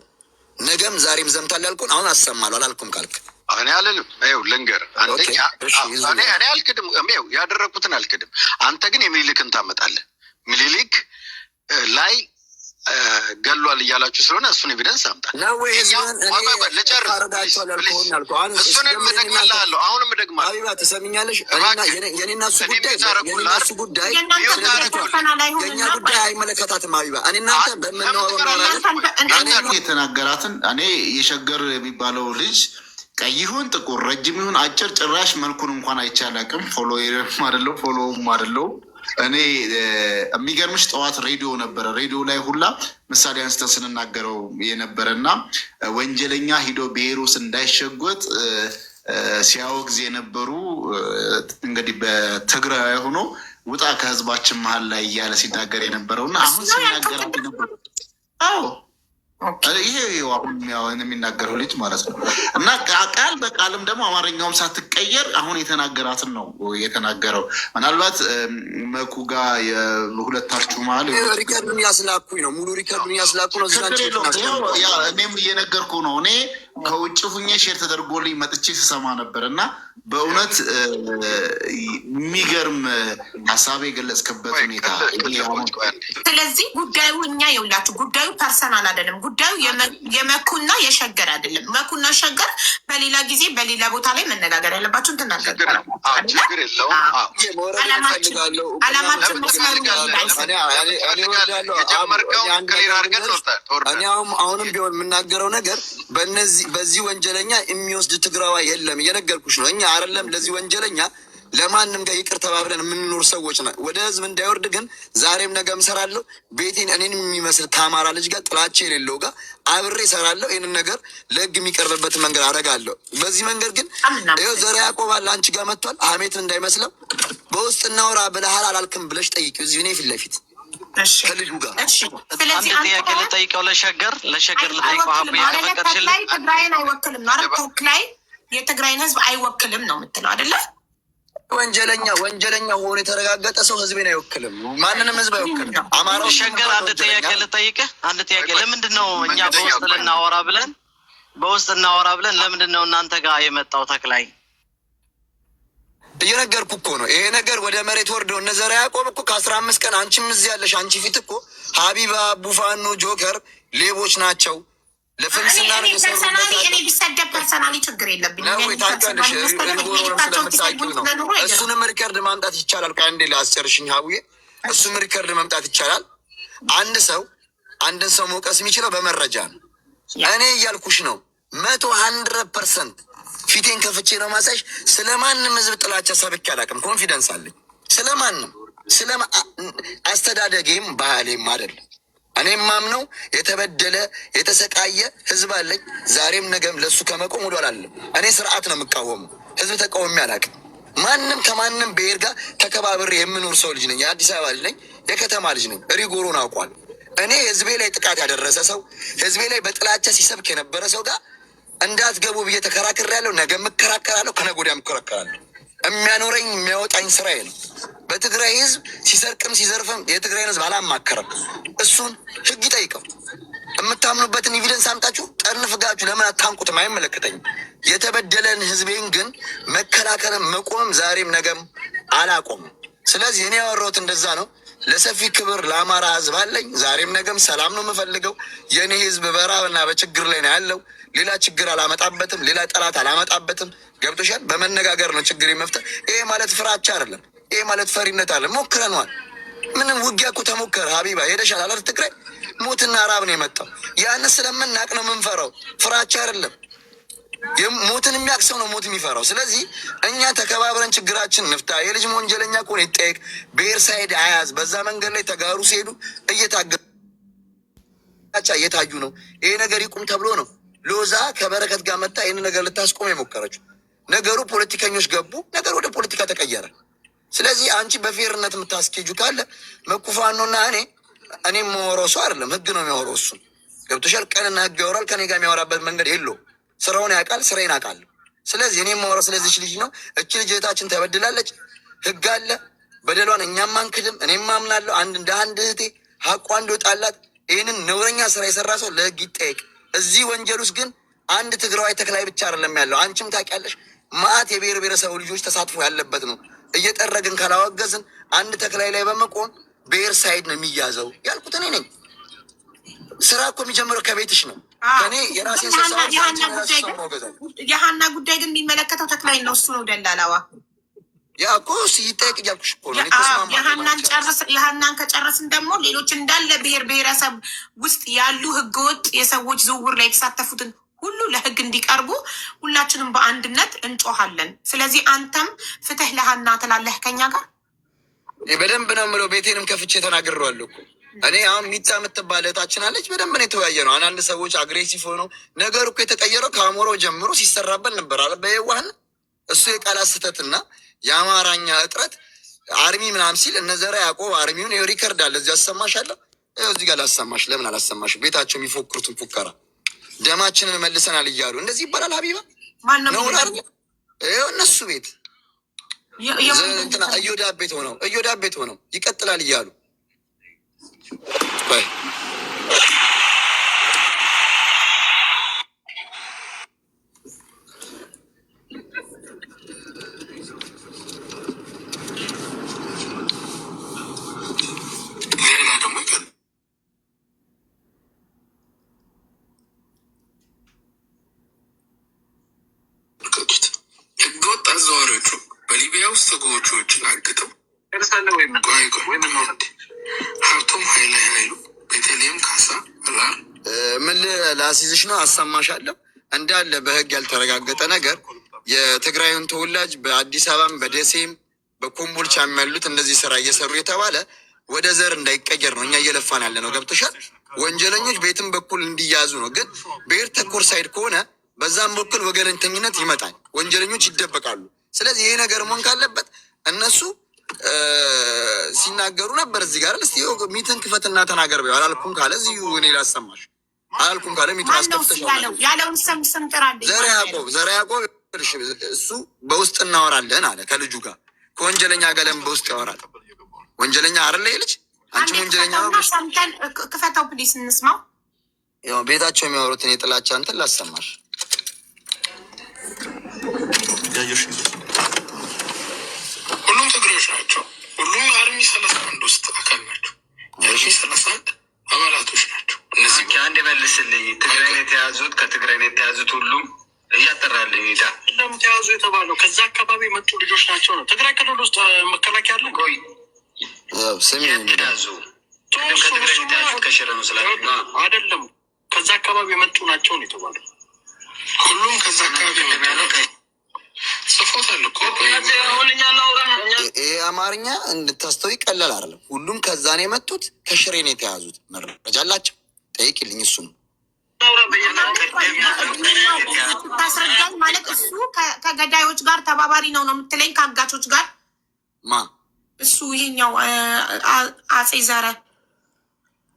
ነገም ዛሬም ዘምታለሁ ያልኩን አሁን አሰማለሁ አላልኩም ካልክ እኔ አልልም። ይኸው ልንገር፣ አንደኛ እኔ አልክድም፣ ይኸው ያደረግኩትን አልክድም። አንተ ግን የሚኒሊክን ታመጣለህ። ሚኒሊክ ላይ ገሏል እያላችሁ ስለሆነ እሱን ኤቪደንስ አምጣ። እሱንም እደግምልሃለሁ፣ አሁንም እደግምልሃለሁ። ሀቢባ ትሰሚኛለሽ? የኔና እሱ ጉዳይ የእኛ ጉዳይ አይመለከታትም። ሀቢባ እኔ እናንተ በምናወራው የተናገራትን እኔ የሸገር የሚባለው ልጅ ቀይ ይሁን ጥቁር፣ ረጅም ይሁን አጭር፣ ጭራሽ መልኩን እንኳን አይቻላቅም። ፎሎውም አይደለው። እኔ የሚገርምሽ ጠዋት ሬዲዮ ነበረ። ሬዲዮ ላይ ሁላ ምሳሌ አንስተን ስንናገረው የነበረ እና ወንጀለኛ ሂዶ ብሔሩስ እንዳይሸጎጥ ሲያወግዝ የነበሩ እንግዲህ በትግራይ ሆኖ ውጣ ከህዝባችን መሀል ላይ እያለ ሲናገር የነበረው እና አሁን ሲናገራት የነበረ ይሄ አሁን የሚናገረው ልጅ ማለት ነው። እና ቃል በቃልም ደግሞ አማርኛውም ሳትቀየር አሁን የተናገራትን ነው የተናገረው። ምናልባት መኩ ጋር የሁለታችሁ መሀል ሪከርዱን ያስላኩኝ ነው፣ ሙሉ ሪከርዱን ያስላኩ ነው። እኔም እየነገርኩ ነው። እኔ ከውጭ ሁኜ ሼር ተደርጎልኝ መጥቼ ስሰማ ነበር እና በእውነት የሚገርም ሀሳብ የገለጽክበት ሁኔታ። ስለዚህ ጉዳዩ እኛ የውላችሁ ጉዳዩ ፐርሰናል አይደለም። ጉዳዩ የመኩና የሸገር አይደለም። መኩና ሸገር በሌላ ጊዜ በሌላ ቦታ ላይ መነጋገር ያለባችሁን ትናገራላችሁ። አላማችን መስመሩ አሁንም ቢሆን የምናገረው ነገር በዚህ ወንጀለኛ የሚወስድ ትግራዋይ የለም። እየነገርኩሽ ነው። እኛ አይደለም ለዚህ ወንጀለኛ ለማንም ጋር ይቅር ተባብለን የምንኖር ሰዎች ነ ወደ ህዝብ እንዳይወርድ ግን ዛሬም ነገ እሰራለሁ። ቤቴን እኔን የሚመስል ከአማራ ልጅ ጋር ጥላቻ የሌለው ጋር አብሬ እሰራለሁ። ይህንን ነገር ለህግ የሚቀርብበት መንገድ አደርጋለሁ። በዚህ መንገድ ግን ይኸው ዘርዓ ያዕቆብ አለ አንቺ ጋር መጥቷል። ሀሜትን እንዳይመስለው በውስጥ እናውራ ብለሃል አላልክም ብለሽ ጠይቂው እዚህ እኔ ፊት ለፊት ከልጁ ጋር። አንድ ጥያቄ ልጠይቀው ለሸገር ልጠይቀው ሀቡ የፈቀድሽልኝ ትግራይን አይወክልም ነው አይደል? ተወክላይ የትግራይን ህዝብ አይወክልም ነው የምትለው አይደለ? ወንጀለኛ ሆኖ የተረጋገጠ ሰው ህዝቤን አይወክልም። ማንንም ህዝብ አይወክልም። አማራው ሸገር አንድ ጥያቄ ልጠይቅህ። ለምንድን ነው እኛ በውስጥ እናወራ ብለን ለምንድን ነው እናንተ ጋር የመጣው ተክላይ? እየነገርኩ እኮ ነው። ይሄ ነገር ወደ መሬት ወርደው እነ ዘርዓ ያዕቆብ እኮ ከ15 ቀን አንቺም እዚህ ያለሽ አንቺ ፊት እኮ ሀቢባ፣ ቡፋኖ፣ ጆከር ሌቦች ናቸው። ለፍምስና ነው ፐርሰናሊ እኔ ቢሰደብ ፐርሰናሊ ችግር የለብኝም። እሱንም ሪከርድ ማምጣት ይቻላል። ከአንዴ ላስጨርሽኝ ሀቡዬ፣ እሱም ሪከርድ ማምጣት ይቻላል። አንድን ሰው መውቀስ የሚችለው በመረጃ ነው። እኔ እያልኩሽ ነው 100% ፊቴን ከፍቼ ነው ማሳይሽ። ስለማንም ህዝብ ጥላቻ ሰብኬ አላውቅም። ኮንፊደንስ አለኝ። ስለማንም አስተዳደጌም ባህሌም አይደለም። እኔም ማምነው የተበደለ የተሰቃየ ህዝብ አለኝ። ዛሬም ነገም ለሱ ከመቆም ወደ አላለም። እኔ ስርዓት ነው የምቃወመው። ህዝብ ተቃውሜ አላውቅም። ማንም ከማንም ብሔር ጋር ተከባብሬ የምኖር ሰው ልጅ ነኝ። የአዲስ አበባ ልጅ ነኝ። የከተማ ልጅ ነኝ። ሪጎሮን አውቋል። እኔ ህዝቤ ላይ ጥቃት ያደረሰ ሰው፣ ህዝቤ ላይ በጥላቻ ሲሰብክ የነበረ ሰው ጋር እንዳትገቡ ብዬ ተከራክሬያለሁ። ነገ እከራከራለሁ። ከነገ ወዲያ እከራከራለሁ። የሚያኖረኝ የሚያወጣኝ ስራዬ ነው። በትግራይ ህዝብ ሲሰርቅም ሲዘርፍም የትግራይን ህዝብ አላማከረም። እሱን ህግ ይጠይቀው። የምታምኑበትን ኤቪደንስ አምጣችሁ ጠንፍጋችሁ ለምን አታንቁትም? አይመለከተኝም። የተበደለን ህዝቤን ግን መከላከልም መቆምም ዛሬም ነገም አላቆምም። ስለዚህ እኔ ያወራሁት እንደዛ ነው። ለሰፊ ክብር ለአማራ ህዝብ አለኝ። ዛሬም ነገም ሰላም ነው የምፈልገው። የእኔ ህዝብ በረሃብና በችግር ላይ ነው ያለው። ሌላ ችግር አላመጣበትም። ሌላ ጠላት አላመጣበትም። ገብቶሻል? በመነጋገር ነው ችግር መፍጠር። ይሄ ማለት ፍራቻ አይደለም። ይሄ ማለት ፈሪነት አለ። ሞክረነዋል። ምንም ውጊያ እኮ ተሞከረ። ሀቢባ ሄደሻል አላት ትግራይ። ሞትና ራብ ነው የመጣው። ያንን ስለምናቅ ነው የምንፈራው። ፍራቻ አይደለም። ሞትን የሚያውቅ ሰው ነው ሞት የሚፈራው። ስለዚህ እኛ ተከባብረን ችግራችን ንፍታ። የልጅ ወንጀለኛ ከሆነ ይጠየቅ። ብሔር ሳይድ አያዝ። በዛ መንገድ ላይ ተጋሩ ሲሄዱ እየታገቻ እየታዩ ነው። ይሄ ነገር ይቁም ተብሎ ነው ሎዛ ከበረከት ጋር መታ ይህን ነገር ልታስቆም የሞከረችው። ነገሩ ፖለቲከኞች ገቡ። ነገር ወደ ፖለቲካ ተቀየረ። ስለዚህ አንቺ በፌርነት የምታስኬጁ ካለ መኩፋኖና እኔ የማወራው ሰው አይደለም። ህግ ነው የሚያወራው። እሱን ገብቶሻል? ቀንና ህግ ያወራል። ከኔ ጋር የሚያወራበት መንገድ የለውም። ስራውን ያውቃል፣ ስራዬን አውቃለሁ። ስለዚህ እኔ የማወራው ስለዚች ልጅ ነው። እች ልጅ እህታችን ተበድላለች። ህግ አለ። በደሏን እኛም አንክድም። እኔም ማምናለሁ። እንደ አንድ እህቴ ሀቋ እንዲወጣላት ይህንን ነውረኛ ስራ የሰራ ሰው ለህግ ይጠየቅ። እዚህ ወንጀል ውስጥ ግን አንድ ትግራዋይ ተክላይ ብቻ አይደለም ያለው። አንቺም ታውቂያለሽ። መዓት የብሔር ብሔረሰቡ ልጆች ተሳትፎ ያለበት ነው። እየጠረግን ካላወገዝን አንድ ተክላይ ላይ በመቆም ብሔር ሳይድ ነው የሚያዘው ያልኩት እኔ ነኝ። ስራ እኮ የሚጀምረው ከቤትሽ ነው። ከኔ የራሴን የሀና ጉዳይ ግን የሚመለከተው ተክላይ ነው። እሱ ነው ደላላዋ። ያ እኮ ይጠየቅ እያልኩሽ እኮ ነው። የሀናን ከጨረስን ደግሞ ሌሎች እንዳለ ብሔር ብሔረሰብ ውስጥ ያሉ ህገወጥ የሰዎች ዝውውር ላይ የተሳተፉትን ሁሉ ለህግ እንዲቀርቡ ሁላችንም በአንድነት እንጮሃለን። ስለዚህ አንተም ፍትህ ለሀና ትላለህ ከኛ ጋር። በደንብ ነው የምለው። ቤቴንም ከፍቼ ተናግሬዋለሁ እኮ እኔ። አሁን ሚጣ የምትባል እህታችን አለች። በደንብ ነው የተወያየ ነው። አንዳንድ ሰዎች አግሬሲቭ ሆነው ነገሩ እኮ የተቀየረው ከአሞራው ጀምሮ ሲሰራበት ነበር አለ በየዋህን። እሱ የቃላት ስህተትና የአማራኛ እጥረት አርሚ ምናምን ሲል እነ ዘርዓ ያዕቆብ አርሚውን ሪከርድ አለ እዚህ አሰማሻለሁ። እዚህ ጋር ላሰማሽ። ለምን አላሰማሽ? ቤታቸው የሚፎክሩትን ፉከራ ደማችንን መልሰናል እያሉ እንደዚህ ይባላል። ሀቢባ ነውር አይደል? እነሱ ቤት እዮዳብ ቤት ሆነው ይቀጥላል እያሉ ጎጆችን አግተው ሀብቶም ኃይለ ኃይሉ ቤተልሔም ካሳ ምን ላሲዝሽ ነው አሰማሻለሁ። እንዳለ በህግ ያልተረጋገጠ ነገር የትግራዩን ተወላጅ በአዲስ አበባም በደሴም በኮምቦልቻም ያሉት እነዚህ ስራ እየሰሩ የተባለ ወደ ዘር እንዳይቀየር ነው እኛ እየለፋን ያለ ነው። ገብቶሻል? ወንጀለኞች ቤትም በኩል እንዲያዙ ነው። ግን ብሔር ተኮር ሳይድ ከሆነ በዛም በኩል ወገንተኝነት ይመጣል፣ ወንጀለኞች ይደበቃሉ። ስለዚህ ይሄ ነገር መሆን ካለበት እነሱ ሲናገሩ ነበር እዚህ ጋር እስቲ ሚትን ክፈትና ተናገር በይ አላልኩም ካለ እዚሁ እኔ ላሰማሽ አላልኩም ካለ ሚትን አስከፍተሽ ያለውን ስም ጥራለኝ። ዘረ ያዕቆብ እሱ በውስጥ እናወራለን አለ ከልጁ ጋር ከወንጀለኛ ገለም በውስጥ ያወራል። ወንጀለኛ አይደለ ልጅ አንቺ ወንጀለኛ ነው። ሰምተን ክፈተው ፕሊስ እንስማው። ያው ቤታቸው የሚያወሩትን የጥላቻ እንትን ላሰማሽ። ሁሉም ትግሬዎች ናቸው። ሁሉም አርሚ 31 ውስጥ አካል ናቸው። አርሚ 31 አባላቶች ናቸው። እነዚህ አንድ መልስልኝ። ትግራይ ነው የተያዙት፣ ከትግራይ ነው የተያዙት። ሁሉም እያጠራልኝ ዳ ለምን ተያዙ የተባለው ከዛ አካባቢ የመጡ ልጆች ናቸው ነው። ትግራይ ክልል ውስጥ መከላከያ አለ ቆይ ስሚ ተያዙ ከትግራይ የተያዙት ከሽረ ነው ስላለ አይደለም። ከዛ አካባቢ የመጡ ናቸው ነው የተባለው። ሁሉም ከዛ አካባቢ ጽፎታል እኮ ይሄ አማርኛ እንድታስተው ይቀላል አይደለም። ሁሉም ከዛ ነው የመጡት፣ ከሽሬ ነው የተያዙት። መረጃ አላቸው፣ ጠይቅልኝ። እሱ ነው ታስረዳኝ ማለት እሱ ከገዳዮች ጋር ተባባሪ ነው የምትለኝ? ከአጋቾች ጋር ማ እሱ ይሄኛው አጼ ዘረ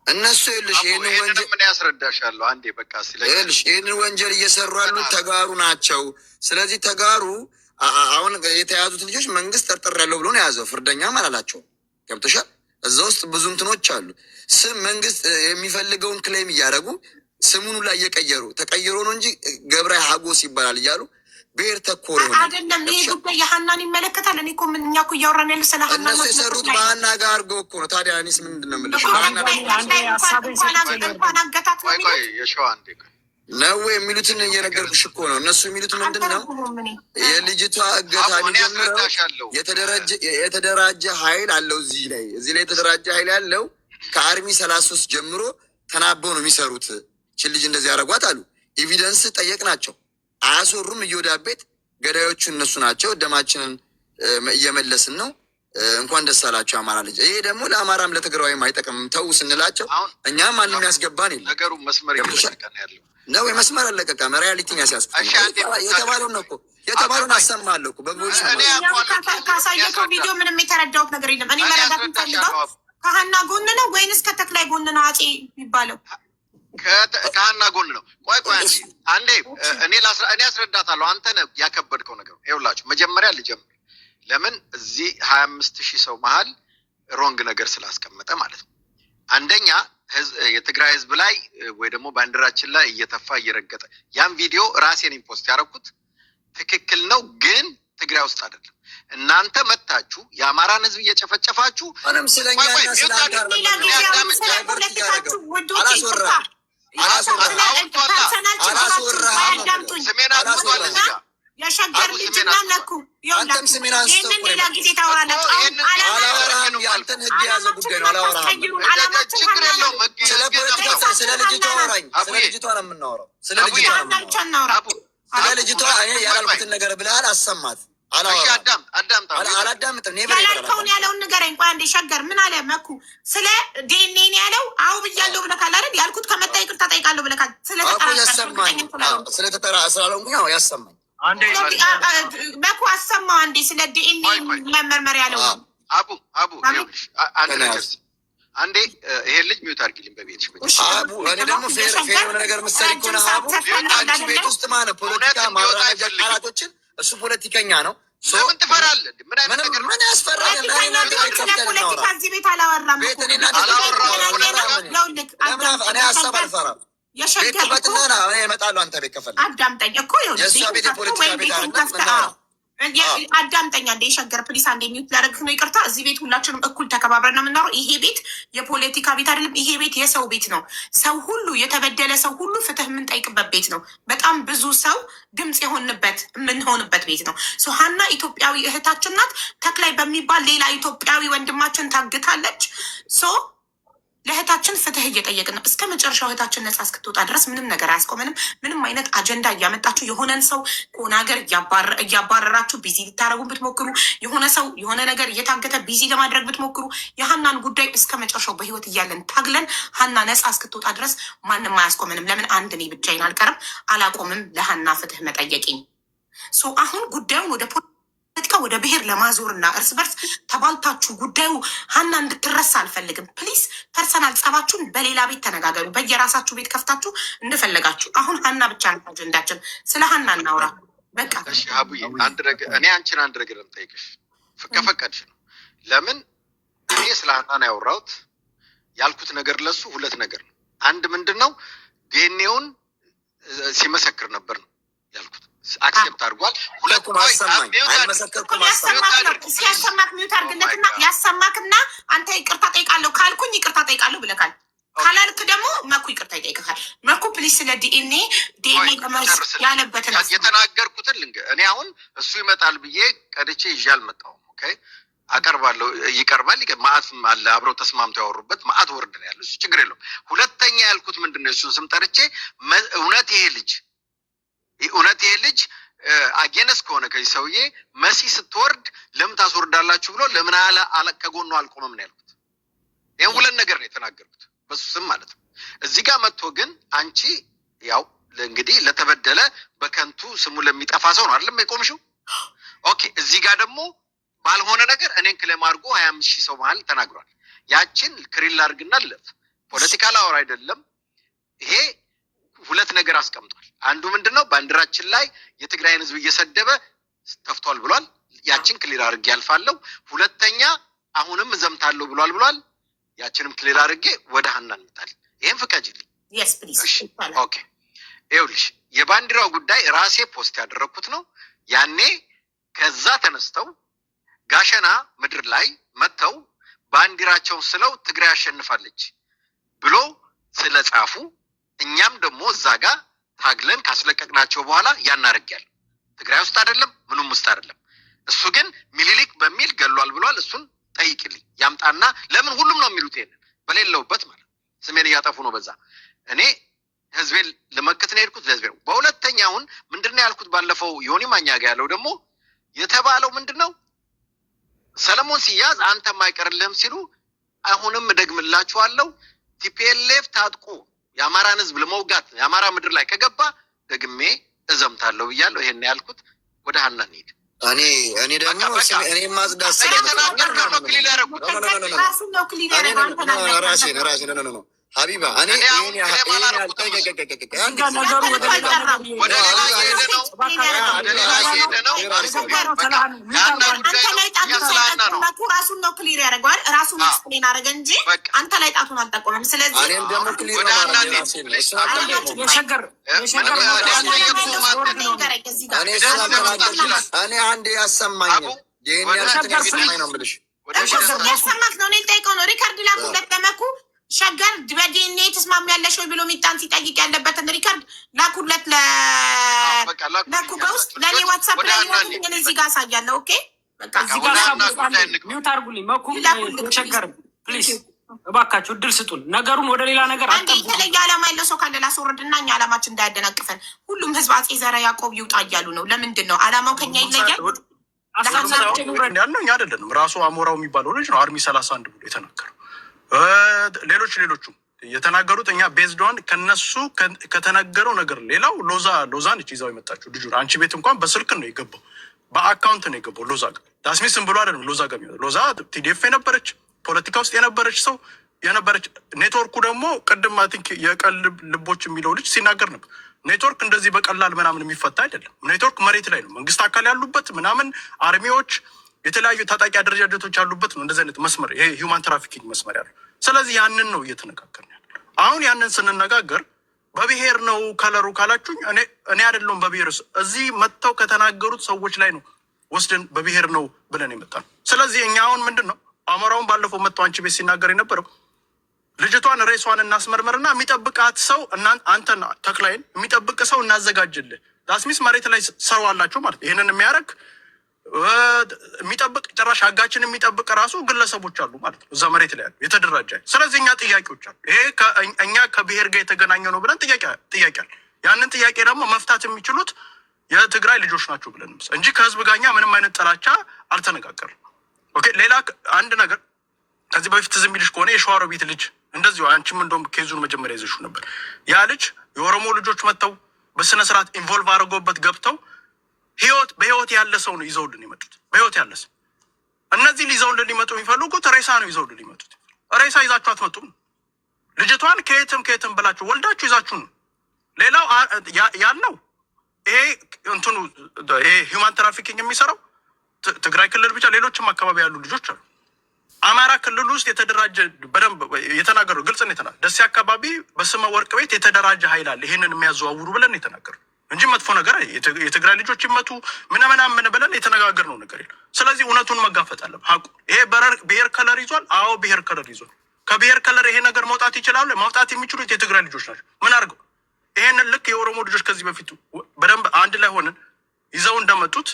እነሱ ይልሽ ይሄንን ወንጀል ምን ያስረዳሻለሁ? አንዴ በቃ ይልሽ ይሄንን ወንጀል እየሰሩ ያሉት ተጋሩ ናቸው። ስለዚህ ተጋሩ አሁን የተያዙት ልጆች መንግስት ጠርጥር ያለው ብሎ ነው የያዘው። ፍርደኛም አላላቸውም። ገብቶሻል? እዛ ውስጥ ብዙ እንትኖች አሉ። ስም መንግስት የሚፈልገውን ክሌም እያደረጉ ስሙኑ ላይ እየቀየሩ ተቀይሮ ነው እንጂ ገብረ ሀጎስ ይባላል እያሉ ብሔር ተኮር ሆነ አይደለም። ይሄ ጉዳይ የሀናን ይመለከታል። እኔ እኮ እኛ እኮ እያወራን ያለ ስለ ሀና ነው። እነሱ የሰሩት በሀና ጋር አድርገው እኮ ነው። ታዲያ እኔስ ምንድን ነው የምልሽ? የሸዋ አንዴ ነው የሚሉትን እየነገርኩሽ እኮ ነው። እነሱ የሚሉት ምንድን ነው? የልጅቷ እገታ ሊጀምረው የተደራጀ ኃይል አለው። እዚህ ላይ የተደራጀ ኃይል ያለው ከአርሚ 33 ጀምሮ ተናበው ነው የሚሰሩት። ችን ልጅ እንደዚህ ያደረጓት አሉ። ኤቪደንስ ጠየቅናቸው። አያስወሩም። እየወዳ ቤት ገዳዮቹ እነሱ ናቸው። ደማችንን እየመለስን ነው። እንኳን ደስ አላቸው የአማራ ልጅ። ይሄ ደግሞ ለአማራም ለትግራዊም አይጠቅምም ተው ስንላቸው እኛም ማንም ያስገባን የለም። ነገሩ መስመር ያለው ነው። መስመር አለቀቀም። ሪያሊቲን ያስያዝኩት የተባለውን ነው እኮ የተባለውን አሰማለሁ እኮ በቮይስ ካሳየከው ቪዲዮ ምንም የተረዳሁት ነገር የለም። እኔ መረዳት የምፈልገው ከሀና ጎን ነው ወይንስ ከተክላይ ጎን ነው? አጼ የሚባለው ከሀና ጎን ነው። ቆይ አንዴ እኔ አስረዳታለሁ። አንተ ነህ ያከበድከው ነገር። ይኸውላችሁ መጀመሪያ ልጀምር። ለምን እዚህ 25,000 ሰው መሀል ሮንግ ነገር ስላስቀመጠ ማለት ነው። አንደኛ የትግራይ ህዝብ ላይ ወይ ደግሞ ባንዲራችን ላይ እየተፋ እየረገጠ ያን ቪዲዮ ራሴን ኢምፖስት ያደረኩት ትክክል ነው፣ ግን ትግራይ ውስጥ አይደለም። እናንተ መታችሁ የአማራን ህዝብ እየጨፈጨፋችሁ ምንም ስለኛ የሸገር ልጅና ነኩ አንተም ስሜን አንስተው ሌላ ጊዜ ታወራለች። አላወራህም። የአንተን ህግ የያዘ ጉዳይ ነው። አላወራህም። ስለ ፖለቲካ ስለ ልጅቷ አወራኝ። ስለ ልጅቷ ነው የምናወራው። ስለ ልጅቷ እኔ ያላልኩትን ነገር ብለሃል። አሰማት። አላዳምጥም። ያላልከውን ያለውን ንገረኝ። ቆይ አንዴ ሸገር ምን አለ መኩ? ስለ ዲኤንኤ ያለው አዎ ብያለሁ ብለካል አይደል? ያልኩት ከመጣ ይቅርታ ጠይቃለሁ ብለካል። ስለተጠራ ስላልሆንኩኝ ያሰማኝ መኩ አሰማው አንዴ ስለ ዲኤንኤ መመርመር ያለው አንዴ ይሄ ልጅ ሚውት አድርጊልኝ በቤትሽ። አቡ እኔ ደግሞ ፌር የሆነ ነገር መሰለኝ እኮ ነው። አቡ አንቺ ቤት ውስጥ ማለት ፖለቲካ ማውራጃ ቃላቶችን እሱ ፖለቲከኛ ነው። ለምን ትፈራለህ? ምን ያስፈራል? ፖለቲካ እዚህ ቤት አላወራም። እኔ ሀሳብ አልፈራም። ቤት በጥናና እመጣለሁ አንተ ቤት ከፈለግ አዳምጠኝ እኮ የእሷ ቤት የፖለቲካ ቤት አለ። አዳምጠኛ እንደ ሸገር ፕሊስ አንድ የሚዩት ላደረግህ ነው። ይቅርታ። እዚህ ቤት ሁላችንም እኩል ተከባብረን ነው የምናወራው። ይሄ ቤት የፖለቲካ ቤት አይደለም። ይሄ ቤት የሰው ቤት ነው። ሰው ሁሉ የተበደለ ሰው ሁሉ ፍትህ የምንጠይቅበት ቤት ነው። በጣም ብዙ ሰው ድምፅ የምንሆንበት ቤት ነው። ሀና ኢትዮጵያዊ እህታችን ናት። ተክላይ በሚባል ሌላ ኢትዮጵያዊ ወንድማችን ታግታለች። ለእህታችን ፍትህ እየጠየቅን ነው እስከ መጨረሻው። እህታችን ነጻ እስክትወጣ ድረስ ምንም ነገር አያስቆመንም። ምንም አይነት አጀንዳ እያመጣችሁ የሆነን ሰው ከሆነ ሀገር እያባረራችሁ ቢዚ ልታደረጉ ብትሞክሩ፣ የሆነ ሰው የሆነ ነገር እየታገተ ቢዚ ለማድረግ ብትሞክሩ፣ የሀናን ጉዳይ እስከ መጨረሻው በህይወት እያለን ታግለን ሀና ነጻ እስክትወጣ ድረስ ማንም አያስቆመንም። ለምን አንድ እኔ ብቻዬን አልቀርም፣ አላቆምም ለሀና ፍትህ መጠየቅኝ። አሁን ጉዳዩን ወደ ወደ ብሔር ለማዞር እና እርስ በርስ ተባልታችሁ ጉዳዩ ሀና እንድትረሳ አልፈልግም። ፕሊስ ፐርሰናል ጸባችሁን በሌላ ቤት ተነጋገሩ። በየራሳችሁ ቤት ከፍታችሁ እንደፈለጋችሁ። አሁን ሀና ብቻ ነው አጀንዳችን። ስለ ሀና እናውራ በቃ። እሺ አቡዬ፣ እኔ አንቺን አንድ ነገር ልጠይቅሽ ከፈቀድሽ ነው። ለምን እኔ ስለ ሀና ነው ያወራሁት። ያልኩት ነገር ለሱ ሁለት ነገር ነው። አንድ ምንድን ነው ዲኤንኤውን ሲመሰክር ነበር ነው ያልኩት። አክሴፕት አድርጓል። ሲያሰማክ ሚዩት አድርግለትና ያሰማክና አንተ ይቅርታ ጠይቃለሁ ካልኩኝ ይቅርታ ጠይቃለሁ ብለካል። ካላልክ ደግሞ መኩ ይቅርታ ይጠይቅካል። መኩ ፕሊስ ስለ ዲኤንኤ ያለበትን የተናገርኩትን እኔ አሁን እሱ ይመጣል ብዬ ቀድቼ ይዤ አልመጣሁም። ኦኬ አቀርባለሁ። ይቀርባል። ማአት አለ አብረው ተስማምተው ያወሩበት ማአት ወርድ ነው ያለው። እሱ ችግር የለውም። ሁለተኛ ያልኩት ምንድን ነው እሱን ስም ጠርቼ እውነት ይሄ ልጅ አጌነስ ከሆነ ከዚህ ሰውዬ መሲ ስትወርድ ለምን ታስወርዳላችሁ ብሎ ለምን ከጎኑ አልቆመም ነው ያልኩት። ይህን ሁለት ነገር ነው የተናገርኩት በሱ ስም ማለት ነው። እዚህ ጋር መጥቶ ግን አንቺ ያው እንግዲህ ለተበደለ በከንቱ ስሙ ለሚጠፋ ሰው ነው አይደለም የቆምሽው። ኦኬ እዚህ ጋር ደግሞ ባልሆነ ነገር እኔን ክሌም አድርጎ 25,000 ሰው መሀል ተናግሯል። ያችን ክሪል አድርግና ለፍ ፖለቲካ ላወራ አይደለም። ይሄ ሁለት ነገር አስቀምጧል። አንዱ ምንድነው ባንዲራችን ላይ የትግራይን ህዝብ እየሰደበ ተፍቷል ብሏል። ያችን ክሊር አድርጌ ያልፋለሁ። ሁለተኛ አሁንም እዘምታለሁ ብሏል። ያችንም ክሊር አድርጌ ወደ ሀና እንጣል። ይሄን ፍቀጅልኝ። yes please ኦኬ ይኸውልሽ የባንዲራው ጉዳይ ራሴ ፖስት ያደረኩት ነው። ያኔ ከዛ ተነስተው ጋሸና ምድር ላይ መተው ባንዲራቸውን ስለው ትግራይ አሸንፋለች ብሎ ስለጻፉ እኛም ደግሞ እዛ ጋር ታግለን ካስለቀቅናቸው በኋላ ያናረጋል። ትግራይ ውስጥ አይደለም ምንም ውስጥ አይደለም። እሱ ግን ሚሊሊክ በሚል ገሏል ብሏል። እሱን ጠይቅልኝ ያምጣና ለምን ሁሉም ነው የሚሉት ይሄን በሌለውበት ማለት ስሜን እያጠፉ ነው። በዛ እኔ ህዝቤን ለመከት ነው የሄድኩት ለህዝቤ። በሁለተኛውን ምንድነው ያልኩት ባለፈው ዮኒ ማኛ ጋር ያለው ደግሞ የተባለው ምንድነው ሰለሞን ሲያዝ አንተም አይቀርልህም ሲሉ አሁንም ደግምላችኋለሁ ቲፒኤልኤፍ ታጥቁ የአማራን ህዝብ ለመውጋት የአማራ ምድር ላይ ከገባ ደግሜ እዘምታለሁ ብያለሁ። ይሄን ያልኩት ወደ ሀና እንሂድ። እኔ ደግሞ እኔ ማጽዳት ነው ሀቢባ እኔ ራሱን ነው ክሊር ያደርገዋል። ራሱን ኤክስፕሌን አደረገ እንጂ አንተ ላይ ጣቱን አልጠቆመም። ስለዚህ እኔ አንድ ያሰማኝ ነው የምልሽ ያሰማክ ነው። እኔ ልጠይቀው ነው ሪካርድ ላኩለት ለመኩ ሸገር በዲኤንኤ ትስማሚያለሽ ወይ ብሎ ሚጣን ሲጠይቅ ያለበትን ሪካርድ ላኩለት ለኩ በውስጥ ለእኔ ዋትሳፕ ላይ ሆን እዚህ ጋር አሳያለሁ። ኦኬ በቃ እዚህ ጋር ሚውት አድርጉልኝ። መኩም ሸገር ፕሊዝ እባካችሁ እድል ስጡን። ነገሩን ወደ ሌላ ነገር አንዴ የተለየ ዓላማ ያለው ሰው ካለ ላስወርድና እኛ ዓላማችን እንዳያደናቅፈን። ሁሉም ህዝብ አጼ ዘረ ያዕቆብ ይውጣ እያሉ ነው። ለምንድን ነው ዓላማው ከኛ ይለያል? ያለው እኛ አይደለንም። ራሱ አሞራው የሚባለው ልጅ ነው አርሚ 31 ብሎ የተናገረው። ሌሎቹም የተናገሩት እኛ ቤዝዶን ከነሱ ከተነገረው ነገር ሌላው ሎዛ ነች ይዛው የመጣችው ልጁ። አንቺ ቤት እንኳን በስልክ ነው የገባው፣ በአካውንት ነው የገባው። ሎዛ ጋር ዳስሚስም ብሎ አይደለም ሎዛ ጋር ሎዛ ቲዲኤፍ የነበረች ፖለቲካ ውስጥ የነበረች ሰው የነበረች። ኔትወርኩ ደግሞ ቅድም አይ ቲንክ የቀልብ ልቦች የሚለው ልጅ ሲናገር ነበር። ኔትወርክ እንደዚህ በቀላል ምናምን የሚፈታ አይደለም። ኔትወርክ መሬት ላይ ነው፣ መንግስት አካል ያሉበት ምናምን አርሚዎች የተለያዩ ታጣቂ አደረጃጀቶች ያሉበት ነው። እንደዚህ አይነት መስመር ይሄ ሂውማን ትራፊኪንግ መስመር ያለው። ስለዚህ ያንን ነው እየተነጋገርን ያለ። አሁን ያንን ስንነጋገር በብሔር ነው ከለሩ ካላችሁኝ እኔ አይደለሁም በብሔር እዚህ መጥተው ከተናገሩት ሰዎች ላይ ነው ወስደን በብሔር ነው ብለን የመጣነው። ስለዚህ እኛ አሁን ምንድን ነው አሞራውን ባለፈው መጥቶ አንቺ ቤት ሲናገር የነበረው ልጅቷን ሬሷን እናስመርምርና የሚጠብቃት ሰው አንተን ተክላይን የሚጠብቅ ሰው እናዘጋጅልህ። ዳስሚስ መሬት ላይ ሰው አላቸው ማለት ይህንን የሚያደርግ የሚጠብቅ ጭራሽ አጋችን የሚጠብቅ ራሱ ግለሰቦች አሉ ማለት ነው እዛ መሬት ላይ ያሉ የተደራጀ። ስለዚህ እኛ ጥያቄዎች አሉ። ይሄ እኛ ከብሔር ጋር የተገናኘ ነው ብለን ጥያቄ አለ። ያንን ጥያቄ ደግሞ መፍታት የሚችሉት የትግራይ ልጆች ናቸው ብለን እንጂ ከህዝብ ጋር እኛ ምንም አይነት ጥላቻ አልተነጋገርም። ኦኬ ሌላ አንድ ነገር ከዚህ በፊት ዝም ይልሽ ከሆነ የሸዋሮቢት ልጅ እንደዚሁ አንቺም እንደውም ኬዙን መጀመሪያ ይዘሹ ነበር። ያ ልጅ የኦሮሞ ልጆች መጥተው በስነ ስርዓት ኢንቮልቭ አድርገውበት ገብተው በህይወት ያለ ሰው ነው ይዘውልን የመጡት። በህይወት ያለ ሰው እነዚህ ሊይዘውልን ሊመጡ የሚፈልጉት ሬሳ ነው ይዘውልን ሊመጡት። ሬሳ ይዛችሁ አትመጡም። ልጅቷን ከየትም ብላችሁ ወልዳችሁ ይዛችሁ ነው። ሌላው ያልነው ይሄ እንትኑ ይሄ ሂውማን ትራፊኪንግ የሚሰራው ትግራይ ክልል ብቻ ሌሎችም አካባቢ ያሉ ልጆች አሉ። አማራ ክልል ውስጥ የተደራጀ በደንብ የተናገሩ ግልጽ ነው የተናገሩ። ደሴ አካባቢ በስመ ወርቅ ቤት የተደራጀ ኃይል አለ ይሄንን የሚያዘዋውሩ ብለን የተናገሩ እንጂ መጥፎ ነገር የትግራይ ልጆች ይመቱ ምን ብለን የተነጋገርነው ነገር የለም። ስለዚህ እውነቱን መጋፈጥ አለም ሀቁ። ይሄ ብሔር ከለር ይዟል። አዎ ብሔር ከለር ይዟል። ከብሔር ከለር ይሄ ነገር መውጣት ይችላሉ። ማውጣት የሚችሉት የትግራይ ልጆች ናቸው። ምን አድርገው ይሄንን ልክ የኦሮሞ ልጆች ከዚህ በፊቱ በደንብ አንድ ላይ ሆነን ይዘው እንደመጡት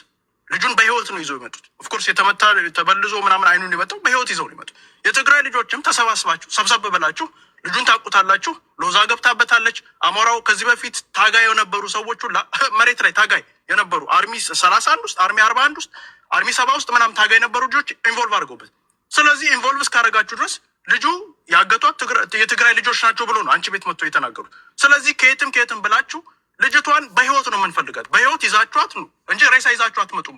ልጁን በህይወት ነው ይዘው የመጡት። ኦፍኮርስ የተመታ ተበልዞ ምናምን አይኑን የመጣው በህይወት ይዘው ነው የመጡት። የትግራይ ልጆችም ተሰባስባችሁ ሰብሰብ ብላችሁ ልጁን ታውቁታላችሁ። ሎዛ ገብታበታለች። አሞራው ከዚህ በፊት ታጋይ የነበሩ ሰዎች ሁላ መሬት ላይ ታጋይ የነበሩ አርሚ 31 ውስጥ አርሚ 41 ውስጥ አርሚ 70 ውስጥ ምናምን ታጋይ የነበሩ ልጆች ኢንቮልቭ አድርገውበት። ስለዚህ ኢንቮልቭ እስካደረጋችሁ ድረስ ልጁ ያገቷት የትግራይ ልጆች ናቸው ብሎ ነው አንቺ ቤት መጥቶ የተናገሩት። ስለዚህ ከየትም ብላችሁ ልጅቷን በህይወት ነው የምንፈልጋት። በህይወት ይዛችኋት ነው እንጂ ሬሳ ይዛችሁ አትመጡም።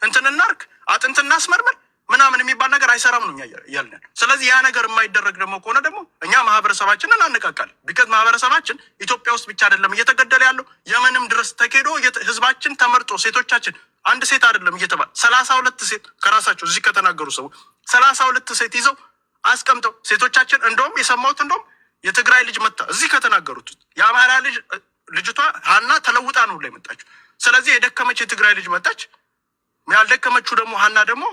እንትን እናርክ አጥንት እናስመርምር ምናምን የሚባል ነገር አይሰራም ነው እያልን። ስለዚህ ያ ነገር የማይደረግ ደግሞ ከሆነ ደግሞ እኛ ማህበረሰባችንን አነቃቃለን። ቢከዝ ማህበረሰባችን ኢትዮጵያ ውስጥ ብቻ አይደለም እየተገደለ ያለው የምንም ድረስ ተኬዶ ህዝባችን ተመርጦ ሴቶቻችን አንድ ሴት አይደለም እየተባለ 32 ሴት ከራሳቸው እዚህ ከተናገሩ ሰው 32 ሴት ይዘው አስቀምጠው ሴቶቻችን እንደውም የሰማሁት እንደውም የትግራይ ልጅ መጣ እዚህ ከተናገሩት የአማራ ልጅቷ ሀና ተለውጣ ነው ላይ መጣችው። ስለዚህ የደከመች የትግራይ ልጅ መጣች። ያልደከመችው ደግሞ ሀና ደግሞ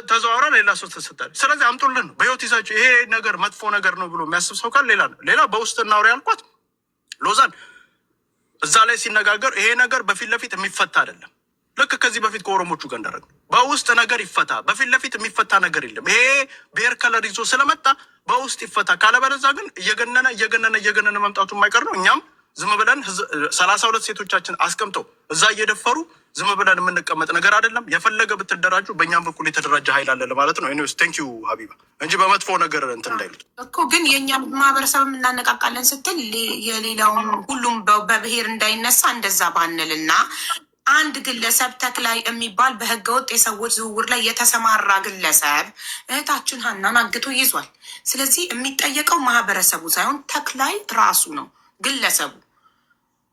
ተዘዋውራ ሌላ ሰው ተሰጣለች። ስለዚህ አምጡልን ነው በህይወት ይዛችሁ። ይሄ ነገር መጥፎ ነገር ነው ብሎ የሚያስብ ሰው ካለ ሌላ በውስጥ እናውራ ያልኳት ሎዛን እዛ ላይ ሲነጋገር ይሄ ነገር በፊት ለፊት የሚፈታ አይደለም። ልክ ከዚህ በፊት ከኦሮሞቹ ጋር እንዳደረግ በውስጥ ነገር ይፈታ። በፊት ለፊት የሚፈታ ነገር የለም። ይሄ ብሔር ከለር ይዞ ስለመጣ በውስጥ ይፈታ። ካለበለዚያ ግን እየገነነ መምጣቱ የማይቀር ነው። እኛም ዝም ብለን 32 ሴቶቻችን አስቀምጠው እዛ እየደፈሩ ዝም ብለን የምንቀመጥ ነገር አይደለም። የፈለገ ብትደራጁ በእኛም በኩል የተደራጀ ኃይል አለ ለማለት ነው። ኤኒዌይስ ቴንክ ዩ ሀቢባ እንጂ በመጥፎ ነገር እንትን እንዳይሉት እኮ። ግን የእኛ ማህበረሰብ እናነቃቃለን ስትል የሌላውም ሁሉም በብሔር እንዳይነሳ እንደዛ ባንልና አንድ ግለሰብ ተክላይ የሚባል በህገወጥ የሰዎች ዝውውር ላይ የተሰማራ ግለሰብ እህታችን ሀናን አግቶ ይዟል። ስለዚህ የሚጠየቀው ማህበረሰቡ ሳይሆን ተክላይ ራሱ ነው ግለሰቡ።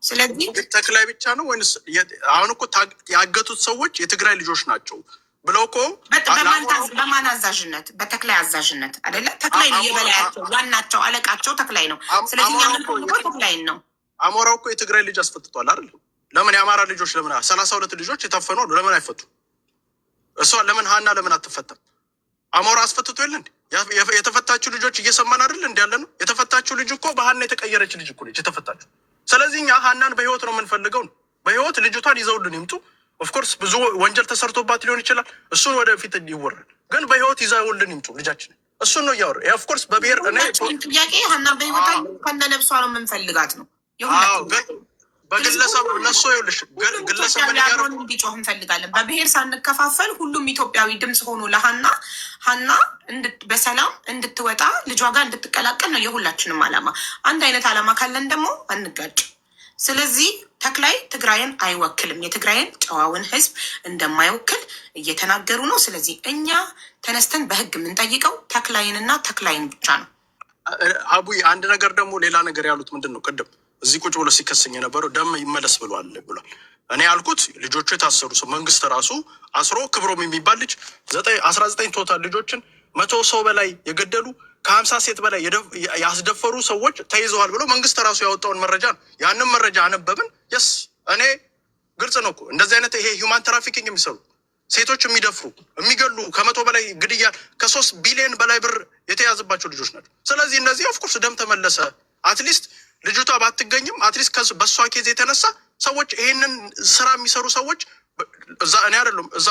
ስለዚህ ተክላይ ብቻ ነው ወይስ አሁን እኮ ያገቱት ሰዎች የትግራይ ልጆች ናቸው ብለው እኮ በማን አዛዥነት? በተክላይ አዛዥነት አይደለ? ተክላይ ነው የበላያቸው፣ ዋናቸው አለቃቸው ተክላይ ነው። ስለዚህ የምንፈልገው ተክላይን ነው። አሞራው እኮ የትግራይ ልጅ አስፈትቷል አይደል? ለምን የአማራ ልጆች ለምን 32 ልጆች የታፈኑ ለምን አይፈቱ? እሷ ለምን ሀና ለምን አትፈታም? አሞራ አስፈትቶ የለ እንዴ? የተፈታችው ልጆች እየሰማን አይደል እንዲ ያለ ነው። የተፈታችው ልጅ እኮ በሀና የተቀየረች ልጅ እኮ ነች የተፈታችው። ስለዚህ እኛ ሀናን በህይወት ነው የምንፈልገው ነው። በህይወት ልጅቷን ይዘውልን ይምጡ። ኦፍኮርስ ብዙ ወንጀል ተሰርቶባት ሊሆን ይችላል። እሱን ወደፊት ይወራል። ግን በህይወት ይዘውልን ይምጡ ልጃችን። እሱን ነው እያወራ። ኦፍኮርስ በብሔር ጥያቄ ሀና በህይወት ከነ ነብሷ ነው የምንፈልጋት ነው። በግለሰብ እነሱ ይኸውልሽ ግለሰብ እንዲጮህ እንፈልጋለን። በብሔር ሳንከፋፈል ሁሉም ኢትዮጵያዊ ድምፅ ሆኖ ለሀና በሰላም እንድትወጣ ልጇ ጋር እንድትቀላቀል ነው የሁላችንም አላማ። አንድ አይነት አላማ ካለን ደግሞ አንጋጭ። ስለዚህ ተክላይ ትግራይን አይወክልም። የትግራይን ጨዋውን ህዝብ እንደማይወክል እየተናገሩ ነው። ስለዚህ እኛ ተነስተን በህግ የምንጠይቀው ተክላይንና ተክላይን ብቻ ነው። አቡይ አንድ ነገር ደግሞ ሌላ ነገር ያሉት ምንድን ነው? ቅድም እዚህ ቁጭ ብሎ ሲከሰኝ የነበረው ደም ይመለስ ብሏል። እኔ ያልኩት ልጆቹ የታሰሩ ሰው መንግስት ራሱ አስሮ ክብሮም የሚባል ልጅ 19 ቶታል ልጆችን 100 ሰው በላይ የገደሉ ከ50 ሴት በላይ ያስደፈሩ ሰዎች ተይዘዋል ብሎ መንግስት ራሱ ያወጣውን መረጃ ነው። ያንን መረጃ አነበብን። የስ እኔ ግልጽ ነው እኮ እንደዚህ አይነት ይሄ ሂውማን ትራፊኪንግ የሚሰሩ ሴቶች የሚደፍሩ የሚገሉ 100 በላይ ግድያ ከ3 ቢሊዮን በላይ ብር የተያዘባቸው ልጆች ናቸው። ስለዚህ እነዚህ ኦፍኮርስ ደም ተመለሰ። አትሊስት ልጅቷ ባትገኝም አትሊስት በእሷ ኬዝ የተነሳ ሰዎች ይሄንን ስራ የሚሰሩ ሰዎች እዛ እኔ አይደለም እዛ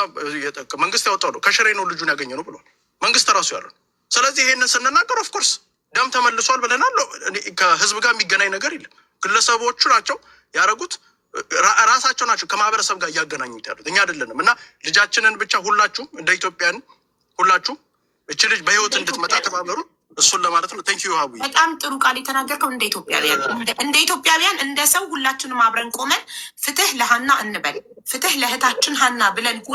መንግስት ያወጣው ነው ከሽሬ ነው ልጁን ያገኘ ነው ብሏል መንግስት ራሱ ያለው። ስለዚህ ይሄንን ስንናገር ኦፍኮርስ ደም ተመልሷል ብለናል። ከህዝብ ጋር የሚገናኝ ነገር የለም። ግለሰቦቹ ናቸው ያደረጉት፣ ራሳቸው ናቸው ከማህበረሰብ ጋር እያገናኙት ያሉት፣ እኛ አይደለንም። እና ልጃችንን ብቻ ሁላችሁም እንደ ኢትዮጵያን ሁላችሁም እቺ ልጅ በህይወት እንድትመጣ ተባበሩ። እሱን ለማለት ነው። ቴንክ ዩ ሀቡ። በጣም ጥሩ ቃል የተናገርከው። እንደ ኢትዮጵያውያን እንደ ሰው ሁላችንም አብረን ቆመን ፍትህ ለሀና እንበል፣ ፍትህ ለእህታችን ሀና ብለን